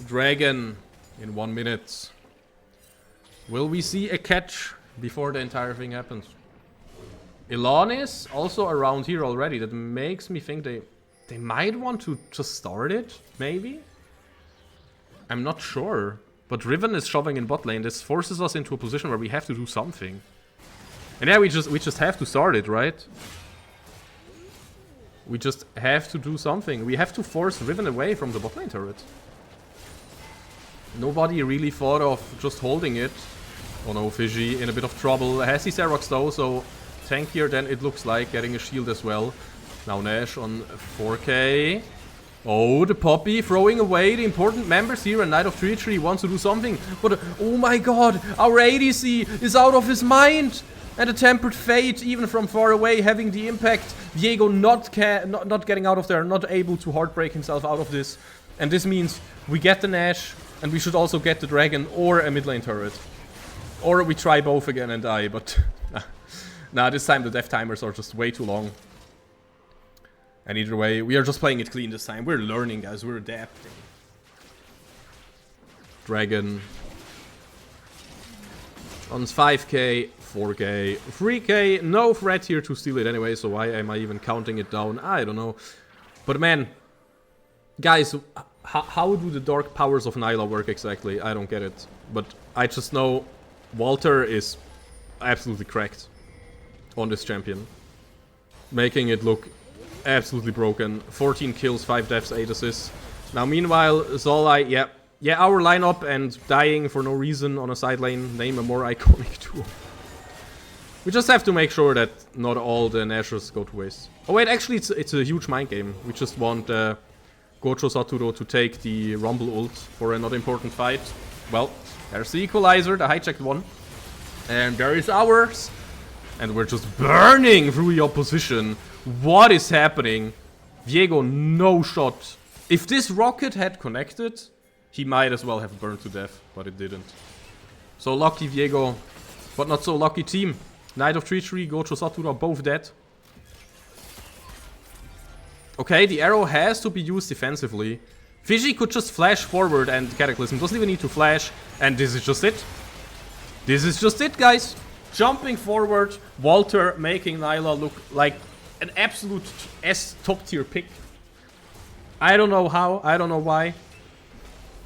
Dragon in 1 minute. Will we see a catch before the entire thing happens? Elon is also around here already. That makes me think they might want to just start it, maybe? I'm not sure. But Riven is shoving in bot lane. This forces us into a position where we have to do something. And yeah, we just have to start it, right? We just have to do something. We have to force Riven away from the bot lane turret. Nobody really thought of just holding it. Oh no, Fiji in a bit of trouble. Has his Aerox though, so tankier than it looks like, getting a shield as well. Now Nash on 4k. Oh, the Poppy throwing away the important members here, and Knight of Treachery wants to do something. But, oh my god, our ADC is out of his mind! And a Tempered Fate, even from far away, having the impact. Viego not getting out of there, not able to heartbreak himself out of this. And this means we get the Nash, and we should also get the Dragon or a mid lane turret. Or we try both again and die, but... nah, this time the death timers are just way too long. And either way, we are just playing it clean this time. We're learning, guys. We're adapting. Dragon. On 5k, 4k, 3k. No threat here to steal it anyway, so why am I even counting it down? I don't know. But man, guys, how do the dark powers of Nyla work exactly? I don't get it. But I just know Walter is absolutely cracked on this champion. Making it look absolutely broken. 14 kills, 5 deaths, 8 assists. Now, meanwhile, Zolai, yeah, our lineup and dying for no reason on a side lane, name a more iconic duo. We just have to make sure that not all the Nashers go to waste. Oh wait, actually, it's a huge mind game. We just want Gocho Satoru to take the Rumble ult for a not important fight. Well, there's the equalizer, the hijacked one. And there is ours. And we're just burning through the opposition. What is happening? Viego, no shot. If this rocket had connected, he might as well have burned to death, but it didn't. So lucky Viego, but not so lucky team. Knight of Treachery, Gocho Satoru are both dead. Okay, the arrow has to be used defensively. Fiji could just flash forward and Cataclysm doesn't even need to flash. And this is just it. This is just it, guys. Jumping forward, Walter making Nyla look like an absolute S top tier pick. I don't know how, I don't know why.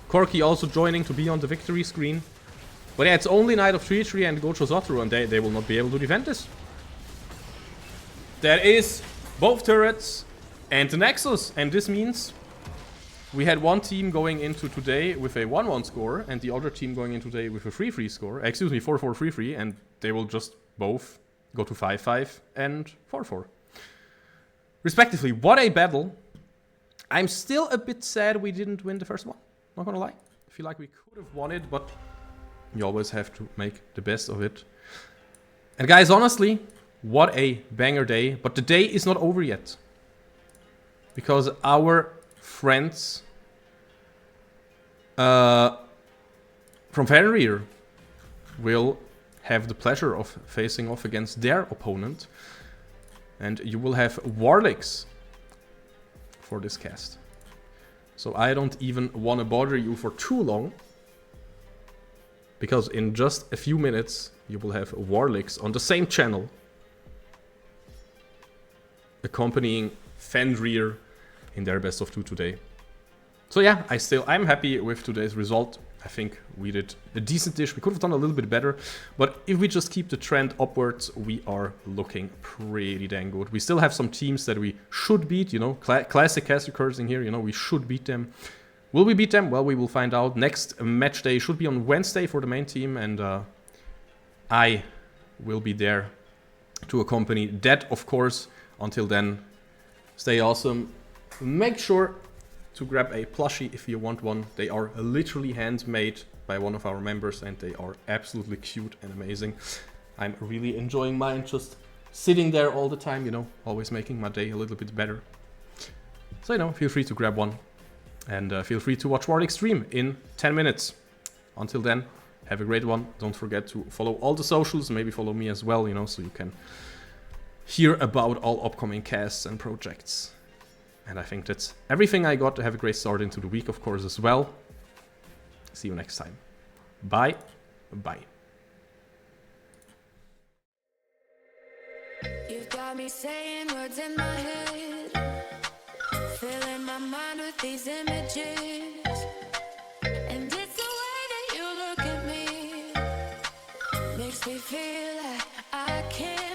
Corki also joining to be on the victory screen. But yeah, it's only Knight of Treachery and Gocho Satoru, and they will not be able to defend this. That is both turrets and the Nexus, and this means we had one team going into today with a 1-1 score, and the other team going into today with a 3-3 score. Excuse me, 4-4, 3-3, and they will just both go to 5-5 and 4-4. Respectively, what a battle. I'm still a bit sad we didn't win the first one. Not gonna lie. I feel like we could have won it, but you always have to make the best of it. And guys, honestly, what a banger day. But the day is not over yet. Because our friends from Fenrir will have the pleasure of facing off against their opponent. And you will have Warlicks for this cast. So I don't even want to bother you for too long. Because in just a few minutes, you will have Warlicks on the same channel. Accompanying Fenrir in their best of 2 today. So yeah, I'm happy with today's result. I think we did a decent dish. We could have done a little bit better, but if we just keep the trend upwards, we are looking pretty dang good. We still have some teams that we should beat, you know, classic Castle Cursing here, you know, we should beat them. Will we beat them? Well, we will find out. Next match day should be on Wednesday for the main team, and I will be there to accompany that, of course. Until then, stay awesome. Make sure to grab a plushie if you want one. They are literally handmade by one of our members, and they are absolutely cute and amazing. I'm really enjoying mine, just sitting there all the time, you know, always making my day a little bit better. So, you know, feel free to grab one. And feel free to watch Warwick stream in 10 minutes. Until then, have a great one. Don't forget to follow all the socials, maybe follow me as well, you know, so you can hear about all upcoming casts and projects. And I think that's everything I got. Have a great start into the week, of course, as well. See you next time. Bye. Bye. got me saying words in my head, filling my mind with these images. And it's the way that you look at me, makes me feel like I can't